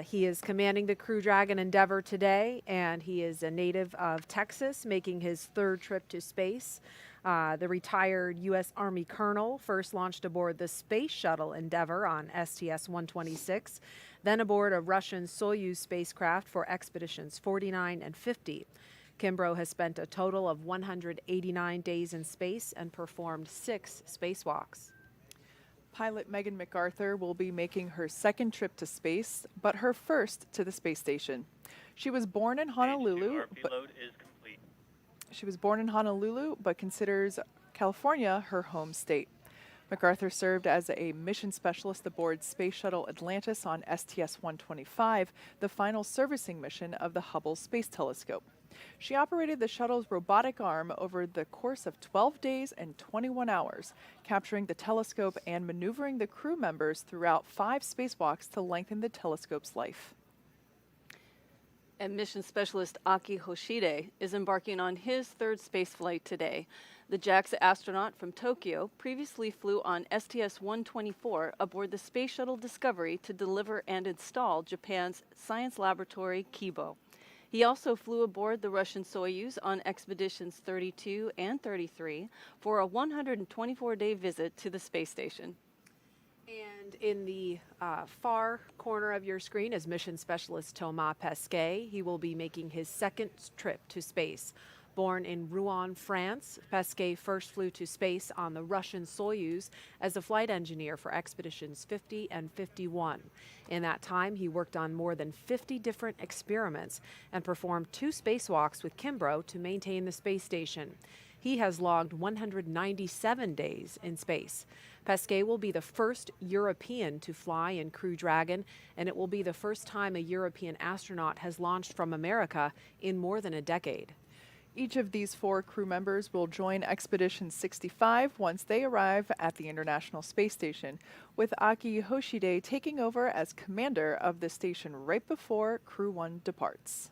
He is commanding the Crew Dragon Endeavour today, and he is a native of Texas, making his 3rd trip to space. The retired U.S. Army colonel first launched aboard the Space Shuttle Endeavour on STS-126, then aboard a Russian Soyuz spacecraft for expeditions 49 and 50. Kimbrough has spent a total of 189 days in space and performed 6 spacewalks. Pilot Megan McArthur will be making her 2nd trip to space, but her first to the space station. She was born in Honolulu. She was born in Honolulu, but considers California her home state. McArthur served as a mission specialist aboard Space Shuttle Atlantis on STS-125, the final servicing mission of the Hubble Space Telescope. She operated the shuttle's robotic arm over the course of 12 days and 21 hours, capturing the telescope and maneuvering the crew members throughout 5 spacewalks to lengthen the telescope's life. And mission specialist Akihiko Hoshide is embarking on his 3rd space flight today. The JAXA astronaut from Tokyo previously flew on STS-124 aboard the Space Shuttle Discovery to deliver and install Japan's science laboratory Kimbrough. He also flew aboard the Russian Soyuz on expeditions 32 and 33 for a 124-day visit to the space station. And in the far corner of your screen is mission specialist Thomas Pesquet. He will be making his 2nd trip to space. Born in Rouen, France, Pesquet first flew to space on the Russian Soyuz as a flight engineer for expeditions 50 and 51. In that time, he worked on more than 50 different experiments and performed 2 spacewalks with Kimbrough to maintain the space station. He has logged 197 days in space. Pesquet will be the first European to fly in Crew Dragon, and it will be the first time a European astronaut has launched from America in more than a decade. Each of these 4 crew members will join Expedition 65 once they arrive at the International Space Station, with Akihiko Hoshide taking over as commander of the station right before Crew 1 departs.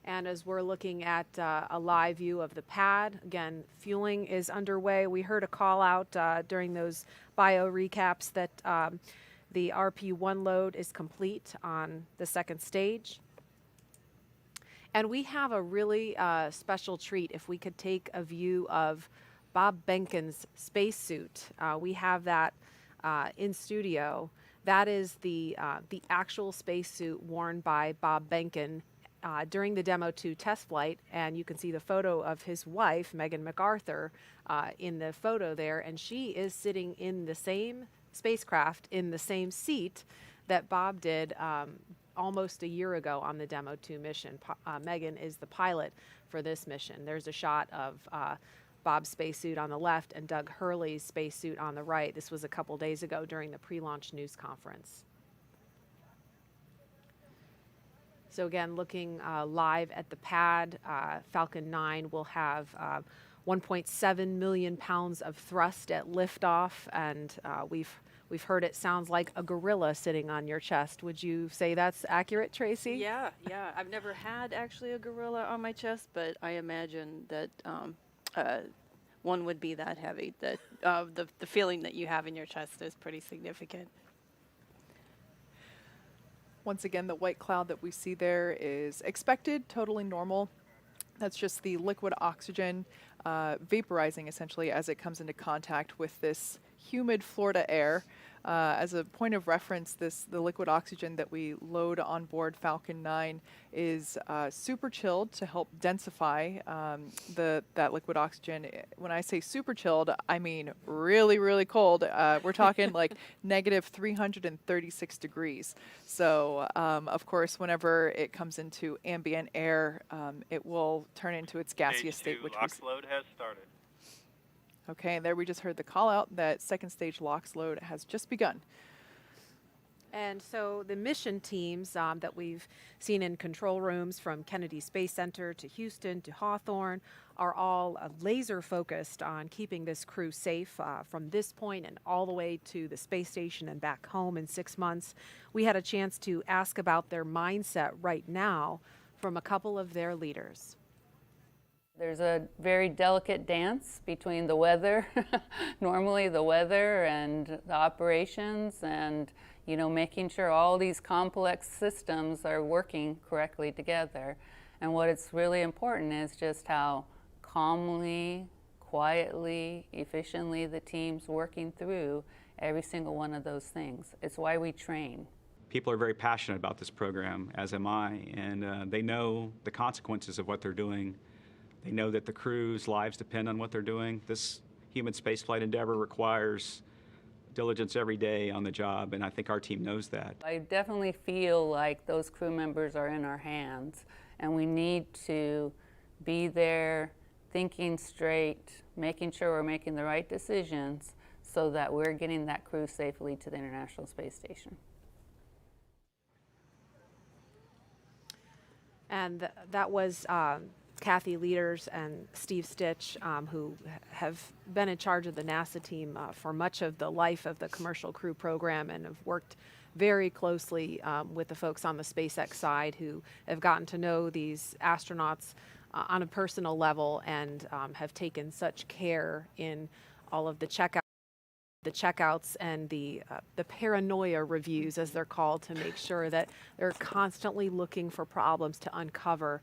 And as we're looking at a live view of the pad, again, fueling is underway. We heard a call out during those bio recaps that the RP1 load is complete on the 2nd stage. And we have a really special treat if we could take a view of Bob Behnken's spacesuit. We have that in studio. That is the actual spacesuit worn by Bob Behnken during the Demo 2 test flight, and you can see the photo of his wife, Megan McArthur, in the photo there, and she is sitting in the same spacecraft, in the same seat that Bob did almost a year ago on the Demo 2 mission. Megan is the pilot for this mission. There's a shot of Bob's spacesuit on the left and Doug Hurley's spacesuit on the right. This was a couple days ago during the pre-launch news conference. So again, looking live at the pad, Falcon 9 will have 1.7 million pounds of thrust at liftoff, and we've heard it sounds like a gorilla sitting on your chest. Would you say that's accurate, Tracy? Yeah. I've never had actually a gorilla on my chest, but I imagine that one would be that heavy. That the feeling that you have in your chest is pretty significant. Once again, the white cloud that we see there is expected, totally normal. That's just the liquid oxygen vaporizing essentially as it comes into contact with this humid Florida air. As a point of reference, the liquid oxygen that we load on board Falcon 9 is super chilled to help densify that liquid oxygen. When I say super chilled, I mean really, really cold. We're talking like negative 336 degrees. So, of course, whenever it comes into ambient air, it will turn into its gaseous state. Which LOX load has started. Okay, and there we just heard the call out that second stage LOX load has just begun. And so the mission teams that we've seen in control rooms from Kennedy Space Center to Houston to Hawthorne are all laser focused on keeping this crew safe from this point and all the way to the space station and back home in 6 months. We had a chance to ask about their mindset right now from a couple of their leaders. There's a very delicate dance between the weather, normally the weather and the operations, and making sure all these complex systems are working correctly together. And what it's really important is just how calmly, quietly, efficiently the team's working through every single one of those things. It's why we train. People are very passionate about this program, as am I, and they know the consequences of what they're doing. They know that the crew's lives depend on what they're doing. This human spaceflight endeavor requires diligence every day on the job, and I think our team knows that. I definitely feel like those crew members are in our hands, and we need to be there thinking straight, making sure we're making the right decisions so that we're getting that crew safely to the International Space Station. And that was Kathy Leaders and Steve Stitch, who have been in charge of the NASA team for much of the life of the commercial crew program and have worked very closely with the folks on the SpaceX side who have gotten to know these astronauts on a personal level and have taken such care in all of the checkouts and the paranoia reviews, as they're called, to make sure that they're constantly looking for problems to uncover,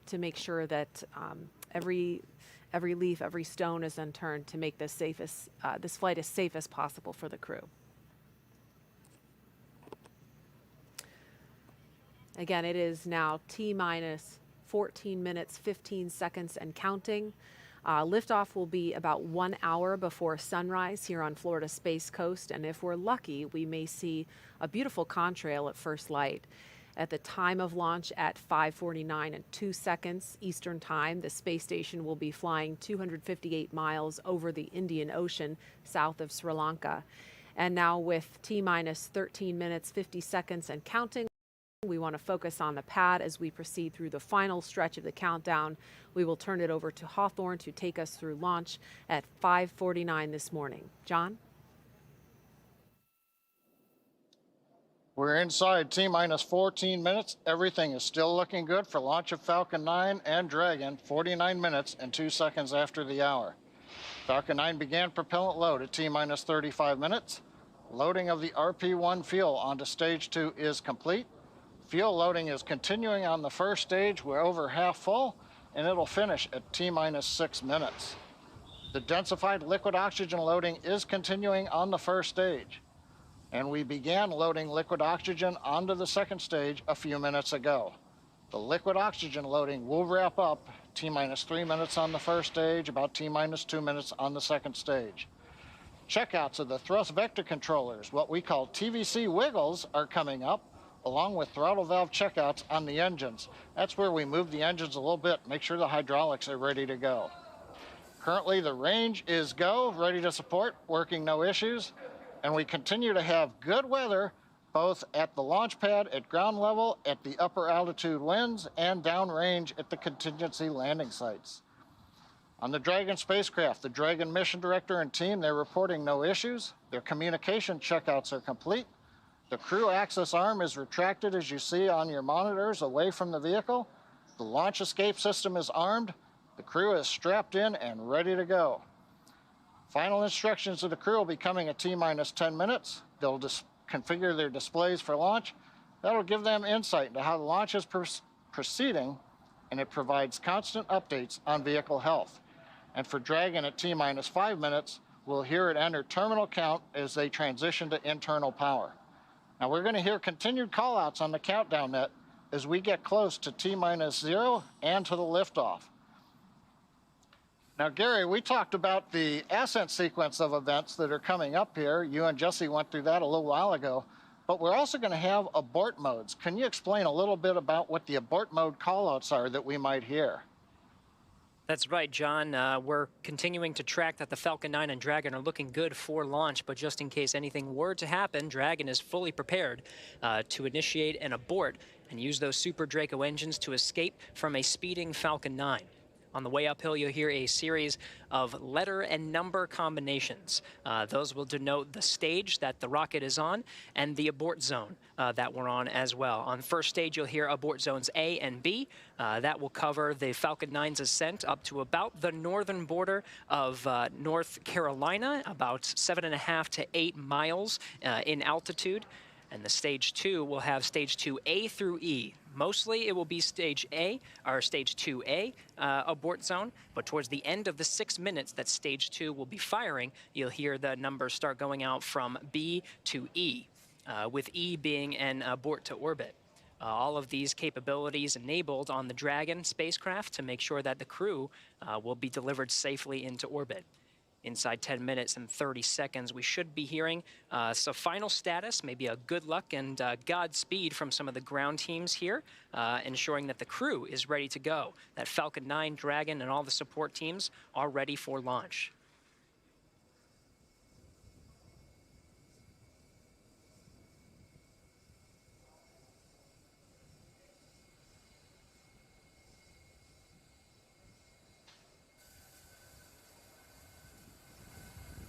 to make sure that every leaf, every stone is unturned to make this flight as safe as possible for the crew. Again, it is now T-minus 14 minutes, 15 seconds and counting. Liftoff will be about 1 hour before sunrise here on Florida's Space Coast, and if we're lucky, we may see a beautiful contrail at first light. At the time of launch at 5:49 and 2 seconds Eastern Time, the space station will be flying 258 miles over the Indian Ocean south of Sri Lanka. And now with T-minus 13 minutes, 50 seconds and counting, we want to focus on the pad as we proceed through the final stretch of the countdown. We will turn it over to Hawthorne to take us through launch at 5:49 this morning. John? We're inside T-minus 14 minutes. Everything is still looking good for launch of Falcon 9 and Dragon, 49 minutes and 2 seconds after the hour. Falcon 9 began propellant load at T-minus 35 minutes. Loading of the RP-1 fuel onto stage 2 is complete. Fuel loading is continuing on the first stage. We're over half full, and it'll finish at T-minus 6 minutes. The densified liquid oxygen loading is continuing on the first stage. And we began loading liquid oxygen onto the second stage a few minutes ago. The liquid oxygen loading will wrap up T-minus 3 minutes on the first stage, about T-minus 2 minutes on the second stage. Checkouts of the thrust vector controllers, what we call TVC wiggles, are coming up, along with throttle valve checkouts on the engines. That's where we move the engines a little bit, make sure the hydraulics are ready to go. Currently, the range is go, ready to support, working no issues, and we continue to have good weather both at the launch pad at ground level, at the upper altitude winds, and downrange at the contingency landing sites. On the Dragon spacecraft, the Dragon mission director and team, they're reporting no issues. Their communication checkouts are complete. The crew access arm is retracted, as you see on your monitors, away from the vehicle. The launch escape system is armed. The crew is strapped in and ready to go. Final instructions of the crew will be coming at T-minus 10 minutes. They'll configure their displays for launch. That'll give them insight into how the launch is proceeding, and it provides constant updates on vehicle health. And for Dragon at T-minus 5 minutes, we'll hear it enter terminal count as they transition to internal power. Now we're going to hear continued callouts on the countdown net as we get close to T-minus 0 and to the liftoff. Now, Gary, we talked about the ascent sequence of events that are coming up here. You and Jesse went through that a little while ago, but we're also going to have abort modes. Can you explain a little bit about what the abort mode callouts are that we might hear? That's right, John. We're continuing to track that the Falcon 9 and Dragon are looking good for launch, but just in case anything were to happen, Dragon is fully prepared to initiate an abort and use those Super Draco engines to escape from a speeding Falcon 9. On the way uphill, you'll hear a series of letter and number combinations. Those will denote the stage that the rocket is on and the abort zone that we're on as well. On first stage, you'll hear abort zones A and B. That will cover the Falcon 9's ascent up to about the northern border of North Carolina, about 7.5 to 8 miles in altitude. And the stage 2 will have stage 2A through E. Mostly it will be stage A, or stage 2A abort zone, but towards the end of the 6 minutes that stage 2 will be firing, you'll hear the numbers start going out from B to E, with E being an abort to orbit. All of these capabilities enabled on the Dragon spacecraft to make sure that the crew will be delivered safely into orbit. Inside 10 minutes and 30 seconds, we should be hearing some final status, maybe a good luck and Godspeed from some of the ground teams here, ensuring that the crew is ready to go, that Falcon 9, Dragon, and all the support teams are ready for launch.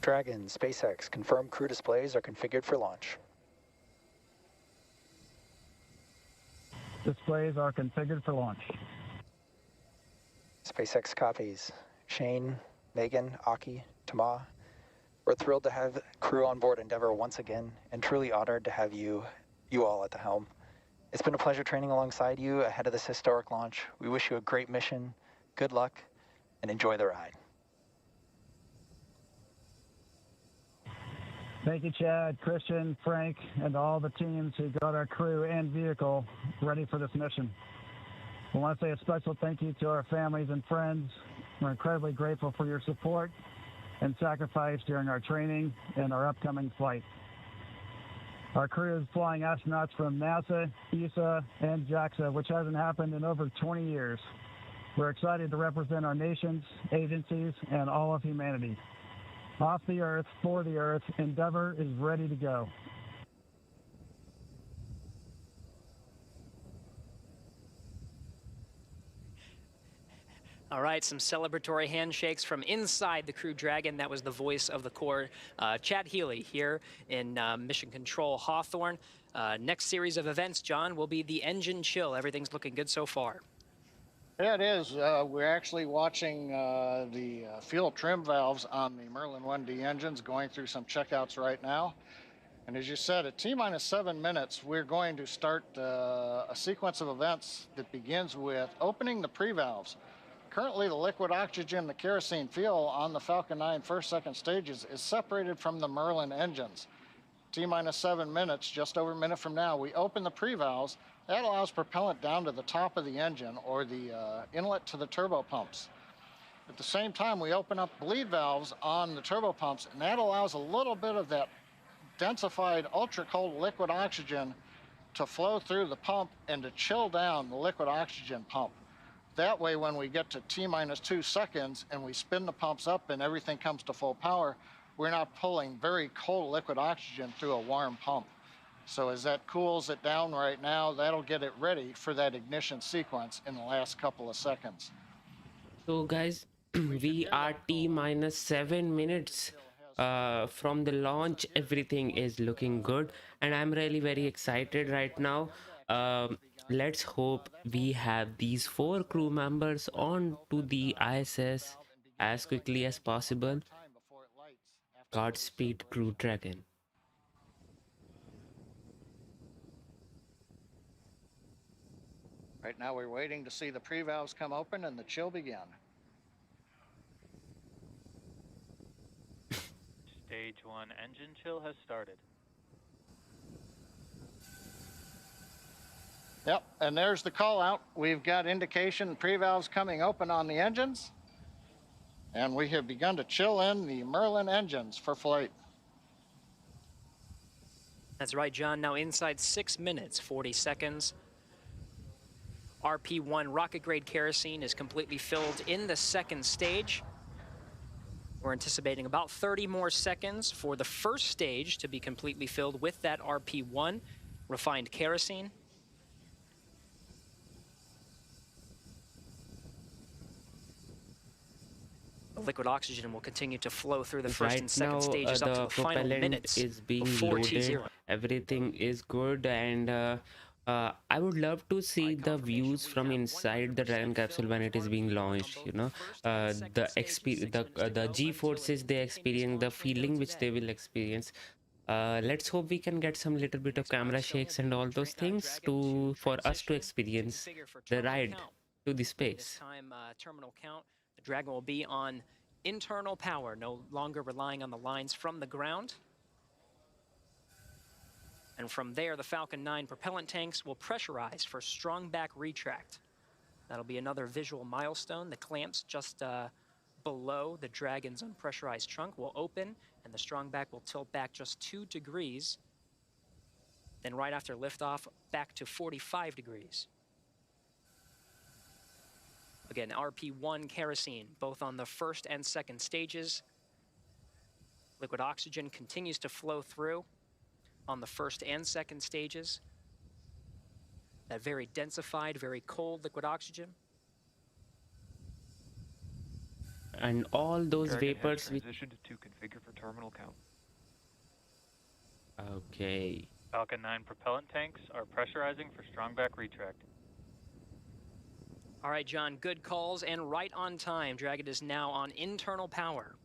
Dragon, SpaceX, confirmed crew displays are configured for launch. Displays are configured for launch. SpaceX copies. Shane, Megan, Aki, Tama. We're thrilled to have crew on board Endeavour once again, and truly honored to have you all at the helm. It's been a pleasure training alongside you ahead of this historic launch. We wish you a great mission, good luck, and enjoy the ride. Thank you, Chad, Christian, Frank, and all the teams who got our crew and vehicle ready for this mission. I want to say a special thank you to our families and friends. We're incredibly grateful for your support and sacrifice during our training and our upcoming flight. Our crew is flying astronauts from NASA, ESA, and JAXA, which hasn't happened in over 20 years. We're excited to represent our nations, agencies, and all of humanity. Off the Earth, for the Earth, Endeavour is ready to go. All right, some celebratory handshakes from inside the Crew Dragon. That was the voice of the Corps, Chad Healy, here in Mission Control Hawthorne. Next series of events, John, will be the engine chill. Everything's looking good so far. Yeah, it is. We're actually watching the fuel trim valves on the Merlin 1D engines going through some checkouts right now. And as you said, at T-minus 7 minutes, we're going to start a sequence of events that begins with opening the pre-valves. Currently, the liquid oxygen, the kerosene fuel on the Falcon 9 first, second stages is separated from the Merlin engines. T-minus 7 minutes, just over a minute from now, we open the pre-valves. That allows propellant down to the top of the engine or the inlet to the turbo pumps. At the same time, we open up bleed valves on the turbo pumps, and that allows a little bit of that densified ultra-cold liquid oxygen to flow through the pump and to chill down the liquid oxygen pump. That way, when we get to T-minus 2 seconds and we spin the pumps up and everything comes to full power, we're not pulling very cold liquid oxygen through a warm pump. So as that cools it down right now, that'll get it ready for that ignition sequence in the last couple of seconds. So guys, we are T-minus 7 minutes from the launch. Everything is looking good and I'm really very excited right now. Let's hope we have these 4 crew members on to the ISS as quickly as possible. Godspeed, Crew Dragon. Right now we're waiting to see the pre-valves come open and the chill begin. Stage 1 engine chill has started. Yep, and there's the call out. We've got indication pre-valves coming open on the engines. And we have begun to chill in the Merlin engines for flight. That's right, John. Now inside 6 minutes, 40 seconds. RP-1 rocket-grade kerosene is completely filled in the second stage. We're anticipating about 30 more seconds for the first stage to be completely filled with that RP-1 refined kerosene. The liquid oxygen will continue to flow through the first and second stages up to the final minutes is being before loaded. T0. Everything is good, and I would love to see the views from inside the Dragon capsule when it is being launched. You know, the G-forces they experience, the feeling which they will experience. Let's hope we can get some little bit of camera shakes and all those things for us to experience the ride to the space. This time, terminal count. The Dragon will be on internal power, no longer relying on the lines from the ground. And from there, the Falcon 9 propellant tanks will pressurize for strong back retract. That'll be another visual milestone. The clamps just below the Dragon's unpressurized trunk will open, and the strong back will tilt back just 2 degrees. Then right after liftoff, back to 45 degrees. Again, RP-1 kerosene, both on the first and second stages. Liquid oxygen continues to flow through on the first and second stages. That very densified, very cold liquid oxygen. And all those Dragon vapors. has transitioned to configure for terminal count. Okay. Falcon 9 propellant tanks are pressurizing for strong back retract. All right, John, good calls and right on time. Dragon is now on internal power.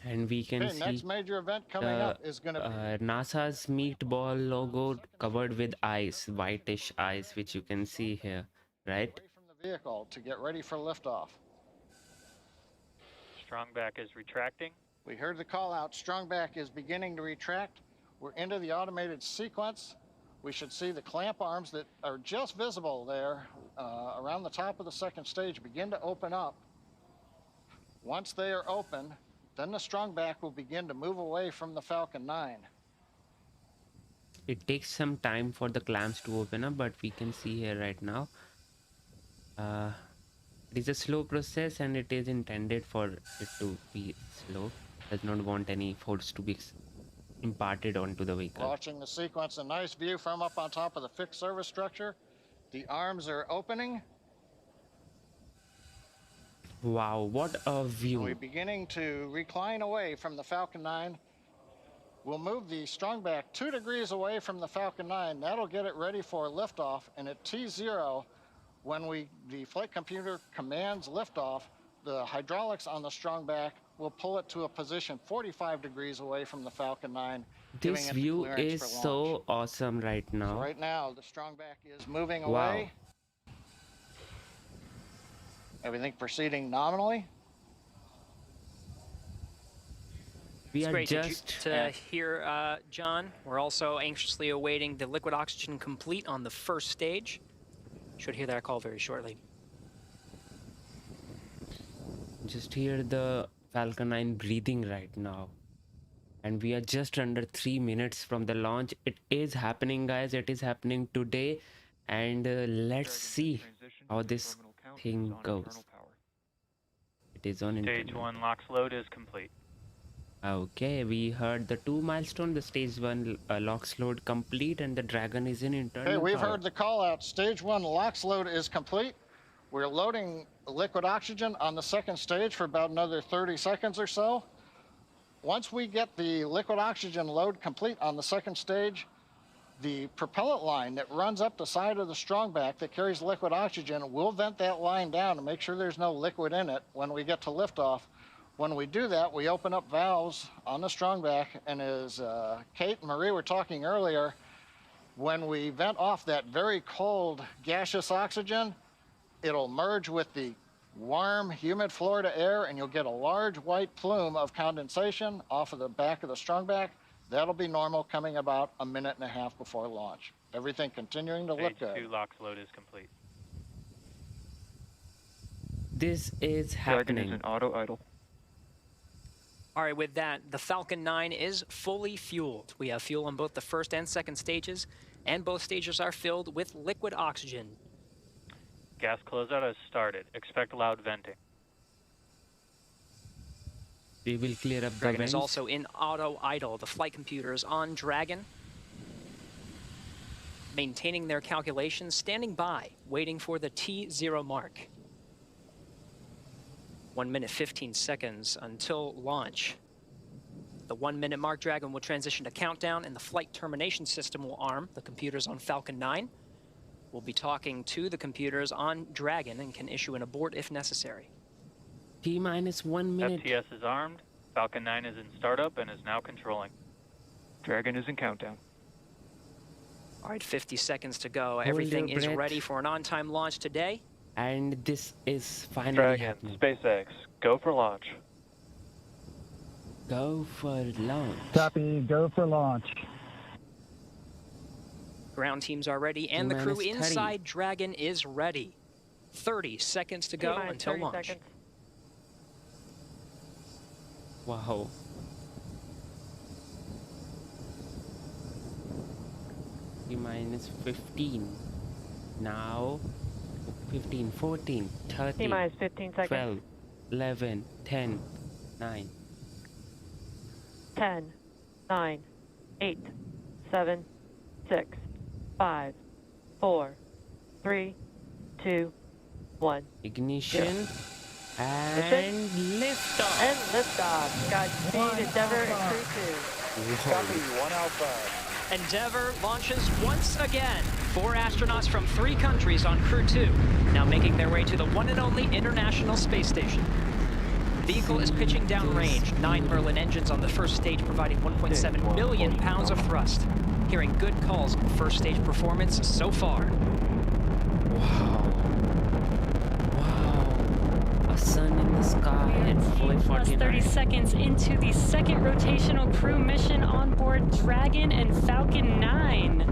And we can see next major event coming up is going to be NASA's meatball logo covered with ice, whitish ice, which you can see here, right? away from the vehicle to get ready for liftoff. Strong back is retracting. We heard the call out. Strong back is beginning to retract. We're into the automated sequence. We should see the clamp arms that are just visible there around the top of the second stage begin to open up. Once they are open, then the strong back will begin to move away from the Falcon 9. It takes some time for the clamps to open up, but we can see here right now. It is a slow process and it is intended for it to be slow. Does not want any force to be imparted onto the vehicle. Watching the sequence, a nice view from up on top of the fixed service structure. The arms are opening. Wow, what a view. We're beginning to recline away from the Falcon 9. We'll move the strong back 2 degrees away from the Falcon 9. That'll get it ready for liftoff. And at T0, when the flight computer commands liftoff, the hydraulics on the strong back will pull it to a position 45 degrees away from the Falcon 9. This view is so awesome right now. So right now, the strong back is moving away. Everything proceeding nominally. We It's are great just to hear, John. We're also anxiously awaiting the liquid oxygen complete on the first stage. Should hear that call very shortly. just hear the Falcon 9 breathing right now. And we are just under 3 minutes from the launch. It is happening, guys. It is happening today. And let's see how this thing goes. It is on Stage internal. 1 LOX load is complete. Okay, we heard the 2 milestone. The stage 1 LOX load complete, and the Dragon is in internal. Okay, we've power. heard the call out. Stage 1 LOX load is complete. We're loading liquid oxygen on the second stage for about another 30 seconds or so. Once we get the liquid oxygen load complete on the second stage, the propellant line that runs up the side of the strongback that carries liquid oxygen, we'll vent that line down to make sure there's no liquid in it when we get to liftoff. When we do that, we open up valves on the strongback, and as Kate and Marie were talking earlier, when we vent off that very cold gaseous oxygen, it'll merge with the warm, humid Florida air, and you'll get a large white plume of condensation off of the back of the strongback. That'll be normal, coming about a minute and a half before launch. Everything continuing to look Stage good. 2 LOX load is complete. This is Dragon happening. is in auto idle. All right, with that, the Falcon 9 is fully fueled. We have fuel on both the first and second stages, and both stages are filled with liquid oxygen. Gas closeout has started. Expect loud venting. We will clear up the Dragon vents. is also in auto idle. The flight computers on Dragon, maintaining their calculations, standing by, waiting for the T0 mark. 1 minute, 15 seconds until launch. The 1 minute mark, Dragon will transition to countdown, and the flight termination system will arm the computers on Falcon 9. We'll be talking to the computers on Dragon and can issue an abort if necessary. T-minus 1 minute. FTS is armed. Falcon 9 is in startup and is now controlling. Dragon is in countdown. All right, 50 seconds to go. Hold Everything your is breath. ready for an on-time launch today. And this is finally Dragon, happening. SpaceX, go for launch. Go for launch. Copy, go for launch. Ground teams are ready, and the crew T-minus 30. inside Dragon is ready. 30 seconds to go until launch. Wow. T-minus 15. Now 15, 14, 13, T-minus 15 seconds. 12, 11, 10, 9. 10, 9, 8, 7, 6, 5, 4, 3, 2, 1. Ignition. And liftoff. And liftoff. Godspeed, Endeavour and Crew 2. Copy, 1 Alpha. Endeavour launches once again. 4 astronauts from 3 countries on Crew 2, now making their way to the one and only International Space Station. The vehicle is pitching downrange. 9 Merlin engines on the first stage, providing 1.7 million pounds of thrust. Hearing good calls on first stage performance so far. Wow. Wow. A sun in the sky at Plus 30 4:49. seconds into the second rotational crew mission on board Dragon and Falcon 9.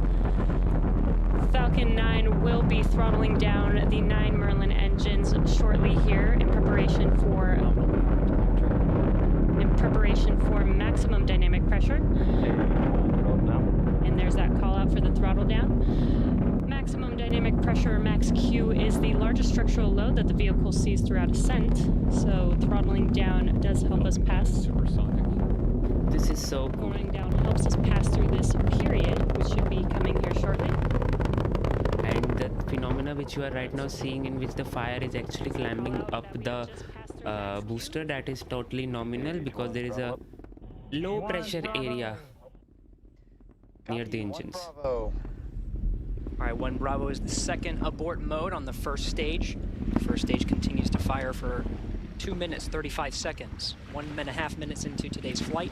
Falcon 9 will be throttling down the 9 Merlin engines shortly here in preparation for maximum dynamic pressure. And there's that call out for the throttle down. Maximum dynamic pressure, max Q, is the largest structural load that the vehicle sees throughout ascent. So throttling down does help us pass. Supersonic. This is so cool. Throttling down helps us pass through this period, which should be coming here shortly. And the phenomena which you are right now seeing, in which the fire is actually climbing up the booster, that is totally nominal, because there is a low pressure area near the engines. All right, 1 Bravo is the second abort mode on the first stage. The first stage continues to fire for 2 minutes, 35 seconds. 1.5 minutes into today's flight.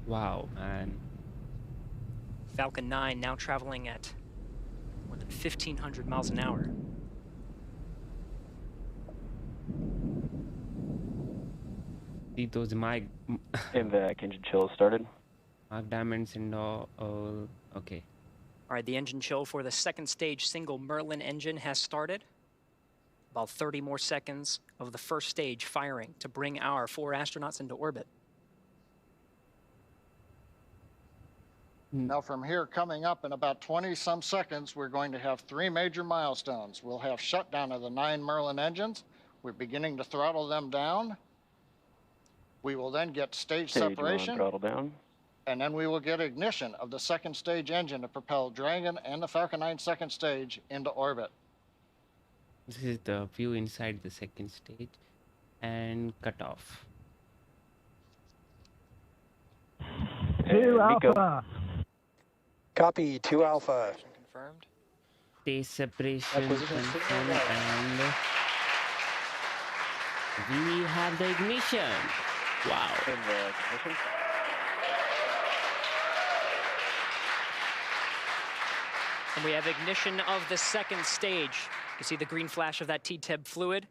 Wow, man. Falcon 9 now traveling at more than 1,500 miles an hour. See those mag MVAC engine chill started. diamonds and all. Oh, okay. All right, the engine chill for the second stage single Merlin engine has started. About 30 more seconds of the first stage firing to bring our 4 astronauts into orbit. Now from here coming up in about 20 some seconds, we're going to have 3 major milestones. We'll have shutdown of the 9 Merlin engines. We're beginning to throttle them down. We will then get stage separation. Throttle down. And then we will get ignition of the second stage engine to propel Dragon and the Falcon 9 second stage into orbit. This is the view inside the second stage and cut off. 2 Alpha. Copy, 2 Alpha. Confirmed. Stage separation confirmed, and we have the ignition. Wow. And we have ignition of the second stage. You see the green flash of that T-TEB fluid.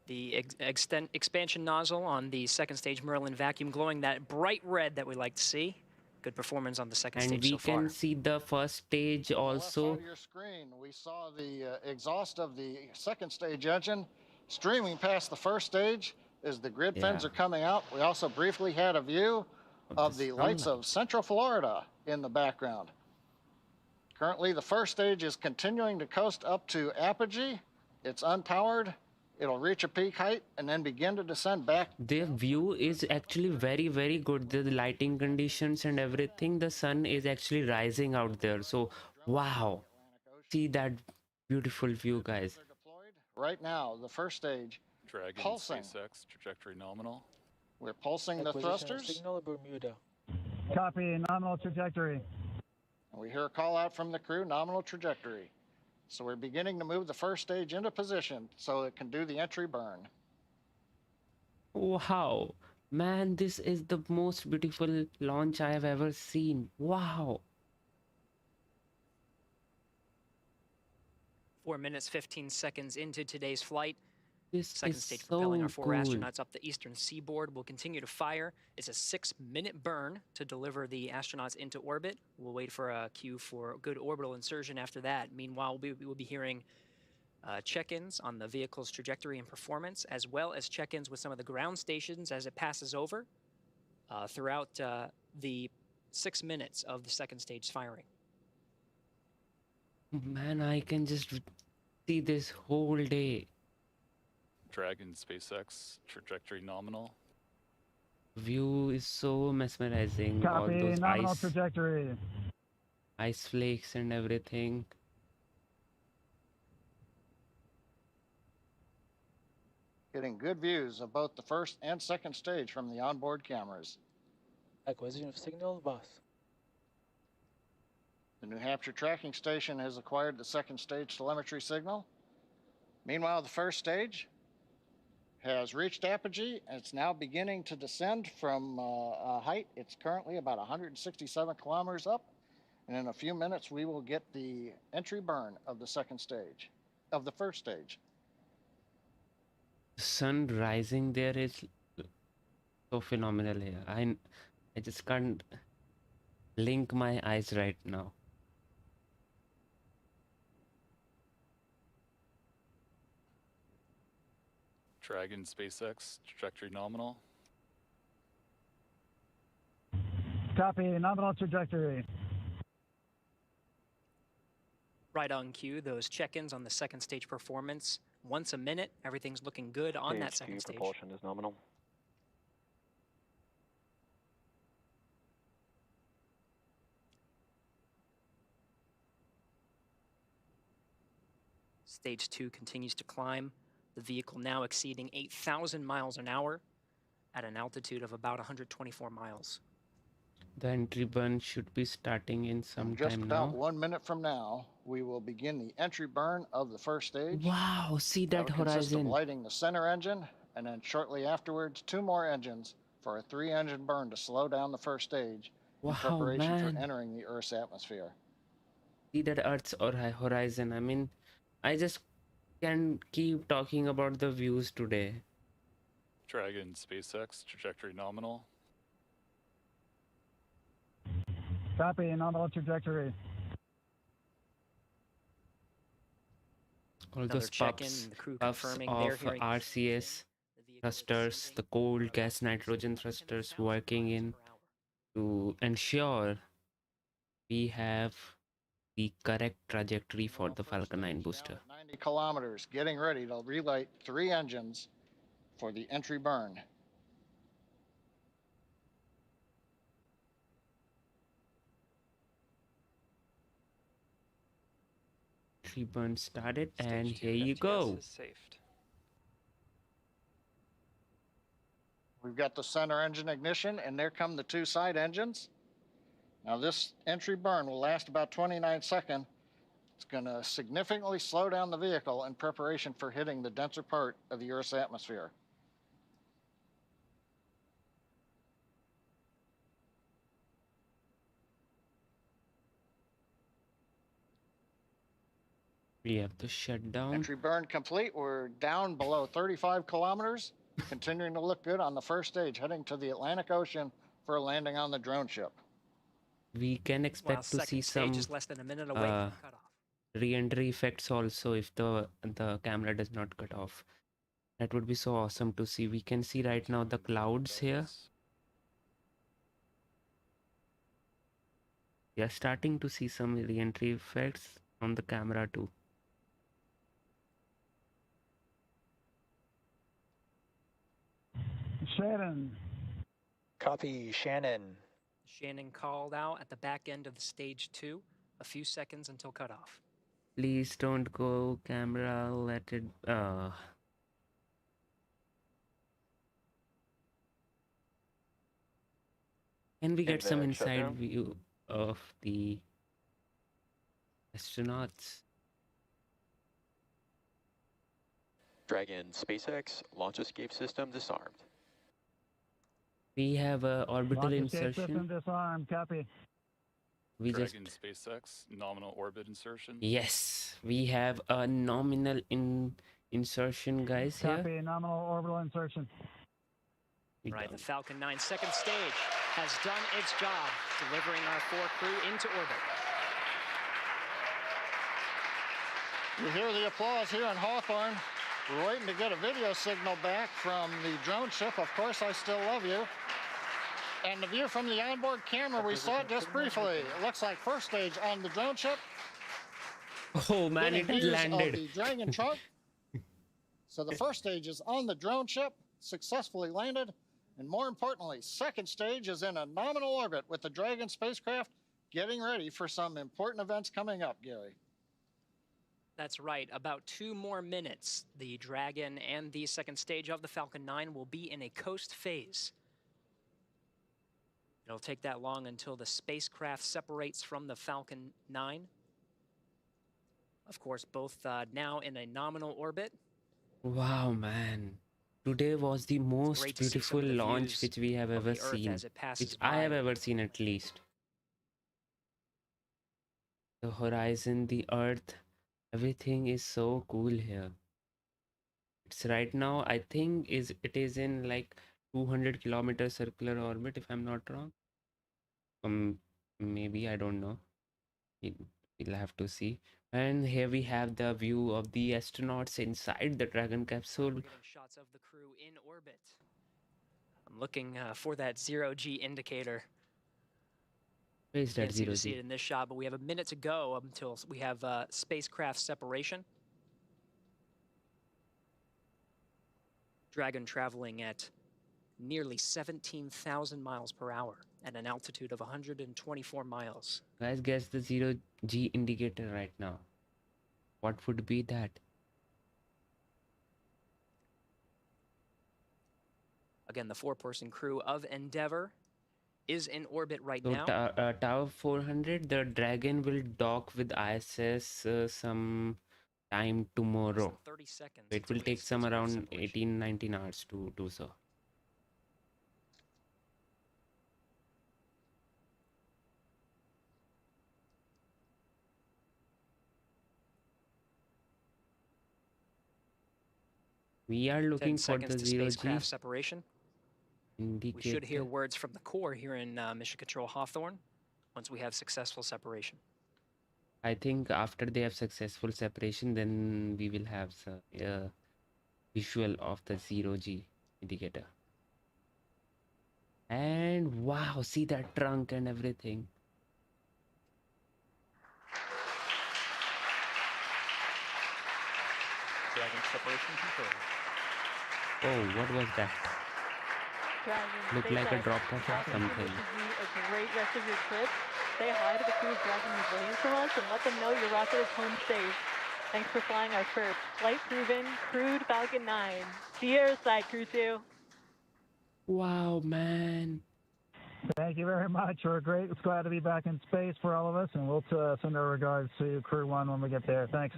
The expansion nozzle on the second stage Merlin vacuum glowing that bright red that we like to see. Good performance on the second And stage we so far. can see the first stage also. On your screen, we saw the exhaust of the second stage engine streaming past the first stage as the grid fins are coming out. We also briefly had a view of the lights of Central Florida in the background. Currently, the first stage is continuing to coast up to apogee. It's unpowered. It'll reach a peak height and then begin to descend back. Their view is actually very, very good. The lighting conditions and everything. The sun is actually rising out there. So, wow. See that beautiful view, guys. Right now, the first stage, Dragon, pulsing. SpaceX, trajectory nominal. We're pulsing the thrusters. Signal Bermuda. Copy, nominal trajectory. And we hear a call out from the crew, nominal trajectory. So we're beginning to move the first stage into position so it can do the entry burn. Wow. Man, this is the most beautiful launch I have ever seen. Wow. 4 minutes, 15 seconds into today's flight. This Second is stage so propelling our 4 cool. astronauts up the eastern seaboard. We'll continue to fire. It's a 6-minute burn to deliver the astronauts into orbit. We'll wait for a cue for good orbital insertion after that. Meanwhile, we'll be hearing check-ins on the vehicle's trajectory and performance, as well as check-ins with some of the ground stations as it passes over throughout the 6 minutes of the second stage firing. Man, I can just see this whole day. Dragon, SpaceX, trajectory nominal. View is so mesmerizing. All Copy, those nominal trajectory. ice flakes and everything. Getting good views of both the first and second stage from the onboard cameras. Acquisition of signal, boss. The New Hampshire tracking station has acquired the second stage telemetry signal. Meanwhile, the first stage has reached apogee and it's now beginning to descend from a height. It's currently about 167 kilometers up. And in a few minutes, we will get the entry burn of the second stage, of the first stage. The sun rising there is so phenomenal here. I just can't blink my eyes right now. Dragon, SpaceX, trajectory nominal. Copy, nominal trajectory. Right on cue, those check-ins on the second stage performance. Once a minute, everything's looking good on that second stage. Propulsion is nominal. Stage 2 continues to climb. The vehicle now exceeding 8,000 miles an hour at an altitude of about 124 miles. The entry burn should be starting in some Just time about now. 1 minute from now, we will begin the entry burn of the first stage. Wow, see that That'll consist of horizon. lighting the center engine, and then shortly afterwards, 2 more engines for a 3-engine burn to slow down the first stage in Wow, preparation man. for entering the Earth's atmosphere. See that Earth's horizon. I mean, I just can keep talking about the views today. Dragon SpaceX, trajectory nominal. Copy, nominal trajectory. All Another those check-in, puffs, the crew puffs confirming they're of hearing RCS thrusters, the cold gas nitrogen thrusters working in to ensure we have the correct trajectory for the Falcon 9 booster. 90 kilometers, getting ready to relight 3 engines for the entry burn. Entry burn started, and Stage 2 here you FTS go. is safed. We've got the center engine ignition, and there come the 2 side engines. Now this entry burn will last about 29 seconds. It's going to significantly slow down the vehicle in preparation for hitting the denser part of the Earth's atmosphere. We have to shut down. Entry burn complete. We're down below 35 kilometers, continuing to look good on the first stage, heading to the Atlantic Ocean for a landing on the drone ship. We can expect to see some is less than a minute away from cutoff. re-entry effects also if the camera does not cut off. That would be so awesome to see. We can see right now the clouds here. We are starting to see some re-entry effects on the camera too. Shannon. Copy, Shannon. Shannon called out at the back end of the stage 2, a few seconds until cutoff. Please don't go camera, let it Can we get some inside view of the astronauts? Dragon SpaceX launch escape system disarmed. We have a orbital Launch escape insertion. system disarmed. Copy. We Dragon SpaceX nominal orbit insertion. Yes, we have a nominal insertion, guys. Copy, Here. nominal orbital insertion. Right, the Falcon 9 second stage has done its job, delivering our 4 crew into orbit. You hear the applause here in Hawthorne. We're waiting to get a video signal back from the drone ship. Of course, I still love you. And the view from the onboard camera, we saw it just briefly. It looks like first stage on the drone ship. Oh man, it Getting views landed. of the Dragon trunk. So the first stage is on the drone ship, successfully landed. And more importantly, second stage is in a nominal orbit with the Dragon spacecraft getting ready for some important events coming up, Gary. That's right, about 2 more minutes. The Dragon and the second stage of the Falcon 9 will be in a coast phase. It'll take that long until the spacecraft separates from the Falcon 9. Of course, both now in a nominal orbit. Wow, man. Today was the most great to see some beautiful of the launch views which we have of ever the Earth seen. as it passes Which I by. have ever seen at least. The horizon, the Earth, everything is so cool here. It's right now, I think it is in like 200 kilometer circular orbit, if I'm not wrong. Maybe, I don't know. We'll have to see. And here we have the view of the astronauts inside the Dragon capsule. We're getting shots of the crew in orbit. I'm looking for that 0G indicator. Where is that Can't seem zero to see G? it in this shot, but we have a minute to go until we have spacecraft separation. Dragon traveling at nearly 17,000 miles per hour at an altitude of 124 miles. Guys, guess the 0G indicator right now. What would be that? Again, the 4-person crew of Endeavour is in orbit right So now. Tower 400, the Dragon will dock with ISS some time tomorrow. 30 seconds. It will take some around 18-19 hours to do so. We are 10 looking for seconds the to 0G spacecraft separation. We should hear indicator. words from the core here in Mission Control Hawthorne once we have successful separation. I think after they have successful separation, then we will have the visual of the 0G indicator. And wow, see that trunk and everything. Dragon separation confirmed. Oh, what was that? Dragon, Looked like a SpaceX, drop off or NASA something. wishes you a great rest of your trip. Say hi to the crew Dragon is waiting for us and let them know your rocket is home safe. Thanks for flying our first flight-proven crewed Falcon 9. See you airside, Crew 2. Wow, man. Thank you very much. We're great. It's glad to be back in space for all of us, and we'll send our regards to Crew 1 when we get there. Thanks.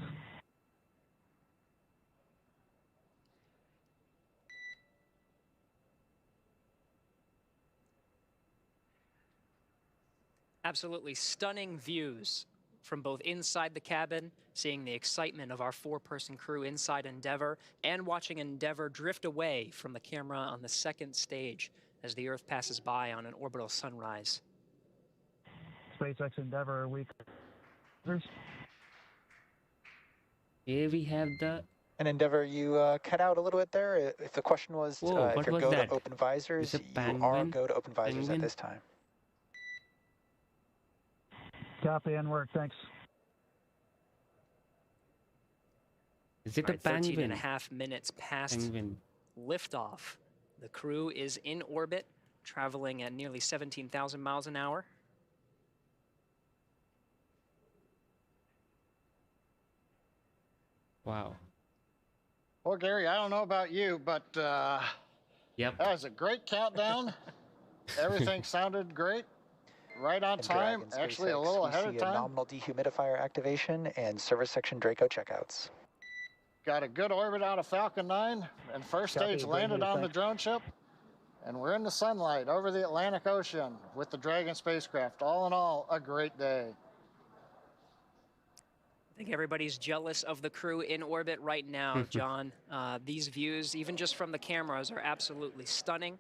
Absolutely stunning views from both inside the cabin, seeing the excitement of our 4-person crew inside Endeavour, and watching Endeavour drift away from the camera on the second stage as the Earth passes by on an orbital sunrise. SpaceX Endeavour week. Here we have the... And Endeavour, you cut out a little bit there. If the question was Whoa, if what you're was go that? to open visors, It's a you are penguin? go to open visors Penguin? at this time. Copy and work. Thanks. Is it All a right, 13 penguin? and a half minutes past Penguin. liftoff. The crew is in orbit, traveling at nearly 17,000 miles an hour. Wow. Well, Gary, I don't know about you, but Yep. that was a great countdown. Everything sounded great. Right on And time. Dragon Actually, a SpaceX, little we ahead see of a time. nominal dehumidifier activation and service section Draco checkouts. Got a good orbit out of Falcon 9, and first Copy, stage great landed news, on the thanks. drone ship. And we're in the sunlight over the Atlantic Ocean with the Dragon spacecraft. All in all, a great day. I think everybody's jealous of the crew in orbit right now, John. These views, even just from the cameras, are absolutely stunning.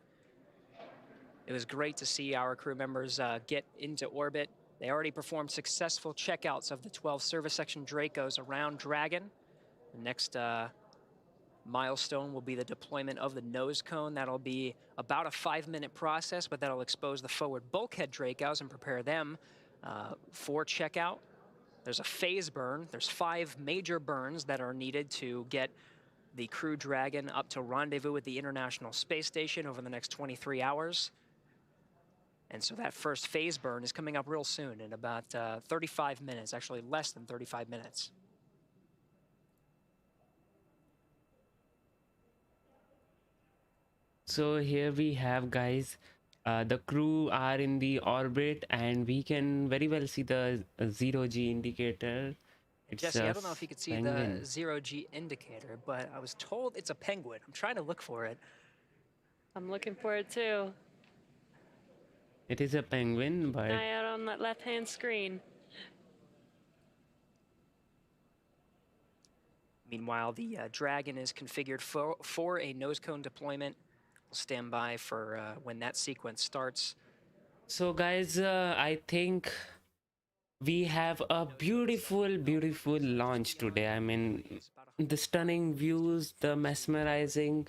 It was great to see our crew members get into orbit. They already performed successful checkouts of the 12 service section Dracos around Dragon. The next milestone will be the deployment of the nose cone. That'll be about a 5-minute process, but that'll expose the forward bulkhead Dracos and prepare them for checkout. There's a phase burn. There's 5 major burns that are needed to get the Crew Dragon up to rendezvous with the International Space Station over the next 23 hours. And so that first phase burn is coming up real soon in about 35 minutes, actually less than 35 minutes. So here we have, guys, the crew are in the orbit, and we can very well see the 0G indicator. It's Jesse, a I don't know if you could see penguin. the 0G indicator, but I was told it's a penguin. I'm trying to look for it. I'm looking for it too. It is a penguin, but Eye out on that left-hand screen. Meanwhile, the Dragon is configured for a nose cone deployment. We'll stand by for when that sequence starts. so guys, I think we have a beautiful, beautiful launch today. I mean, the stunning views, the mesmerizing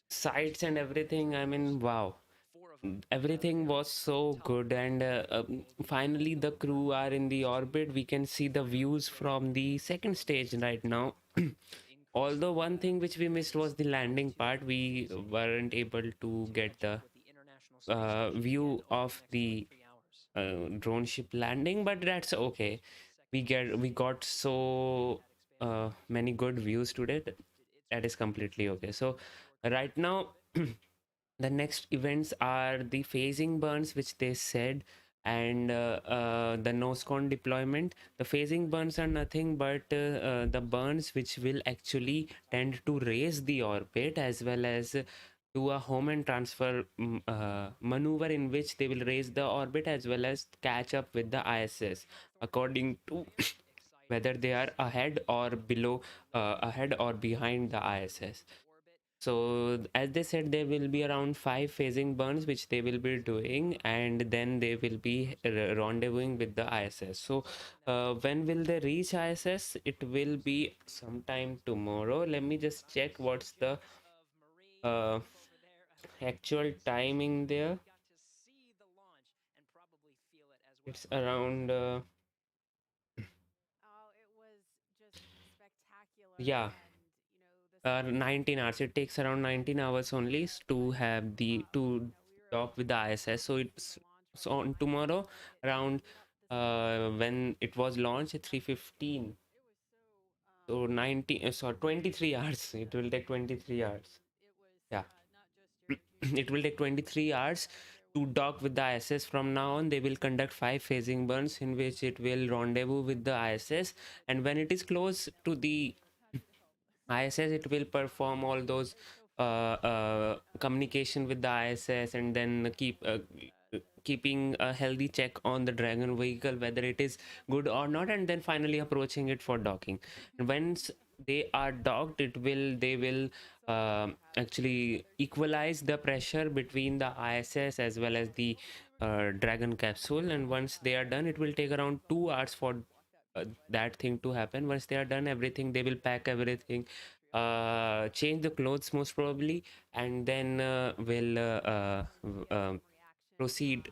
sights and everything. I mean, wow. Everything was so good, and finally the crew are in the orbit. We can see the views from the second stage right now. Although one thing which we missed was the landing part. We weren't able to get the view of the drone ship landing, but that's okay. We got so many good views today. That is completely okay. So right now the next events are the phasing burns, which they said, and the nose cone deployment. The phasing burns are nothing but the burns which will actually tend to raise the orbit, as well as do a home and transfer maneuver in which they will raise the orbit as well as catch up with the ISS. According to whether they are ahead or below, ahead or behind the ISS. So as they said, there will be around 5 phasing burns which they will be doing, and then they will be rendezvousing with the ISS. So when will they reach ISS? It will be sometime tomorrow. Let me just check what's the actual timing there. It's around yeah, 19 hours. It takes around 19 hours only to have the to dock with the ISS. So it's so on tomorrow around when it was launched at 3:15. So 23 hours. It will take 23 hours. Yeah. It will take 23 hours to dock with the ISS. From now on, they will conduct 5 phasing burns in which it will rendezvous with the ISS, and when it is close to the ISS, it will perform all those communication with the ISS, and then keeping a healthy check on the Dragon vehicle whether it is good or not, and then finally approaching it for docking. And once they are docked, they will actually equalize the pressure between the ISS as well as the Dragon capsule, and once they are done, it will take around 2 hours for that thing to happen. Once they are done everything, they will pack everything, change the clothes most probably, and then will proceed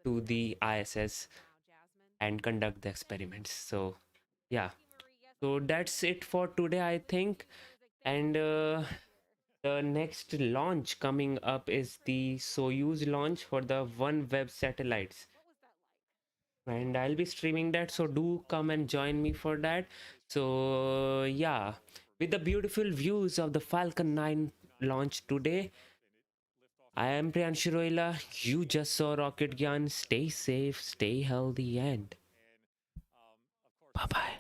to the ISS and conduct the experiments. So yeah, so that's it for today, I think. And the next launch coming up is the Soyuz launch for the OneWeb satellites, and I'll be streaming that, so do come and join me for that. So yeah, with the beautiful views of the Falcon 9 launch today, I am Priyanshu Roila. You just saw Rocket Gyan. Stay safe, stay healthy, and bye bye.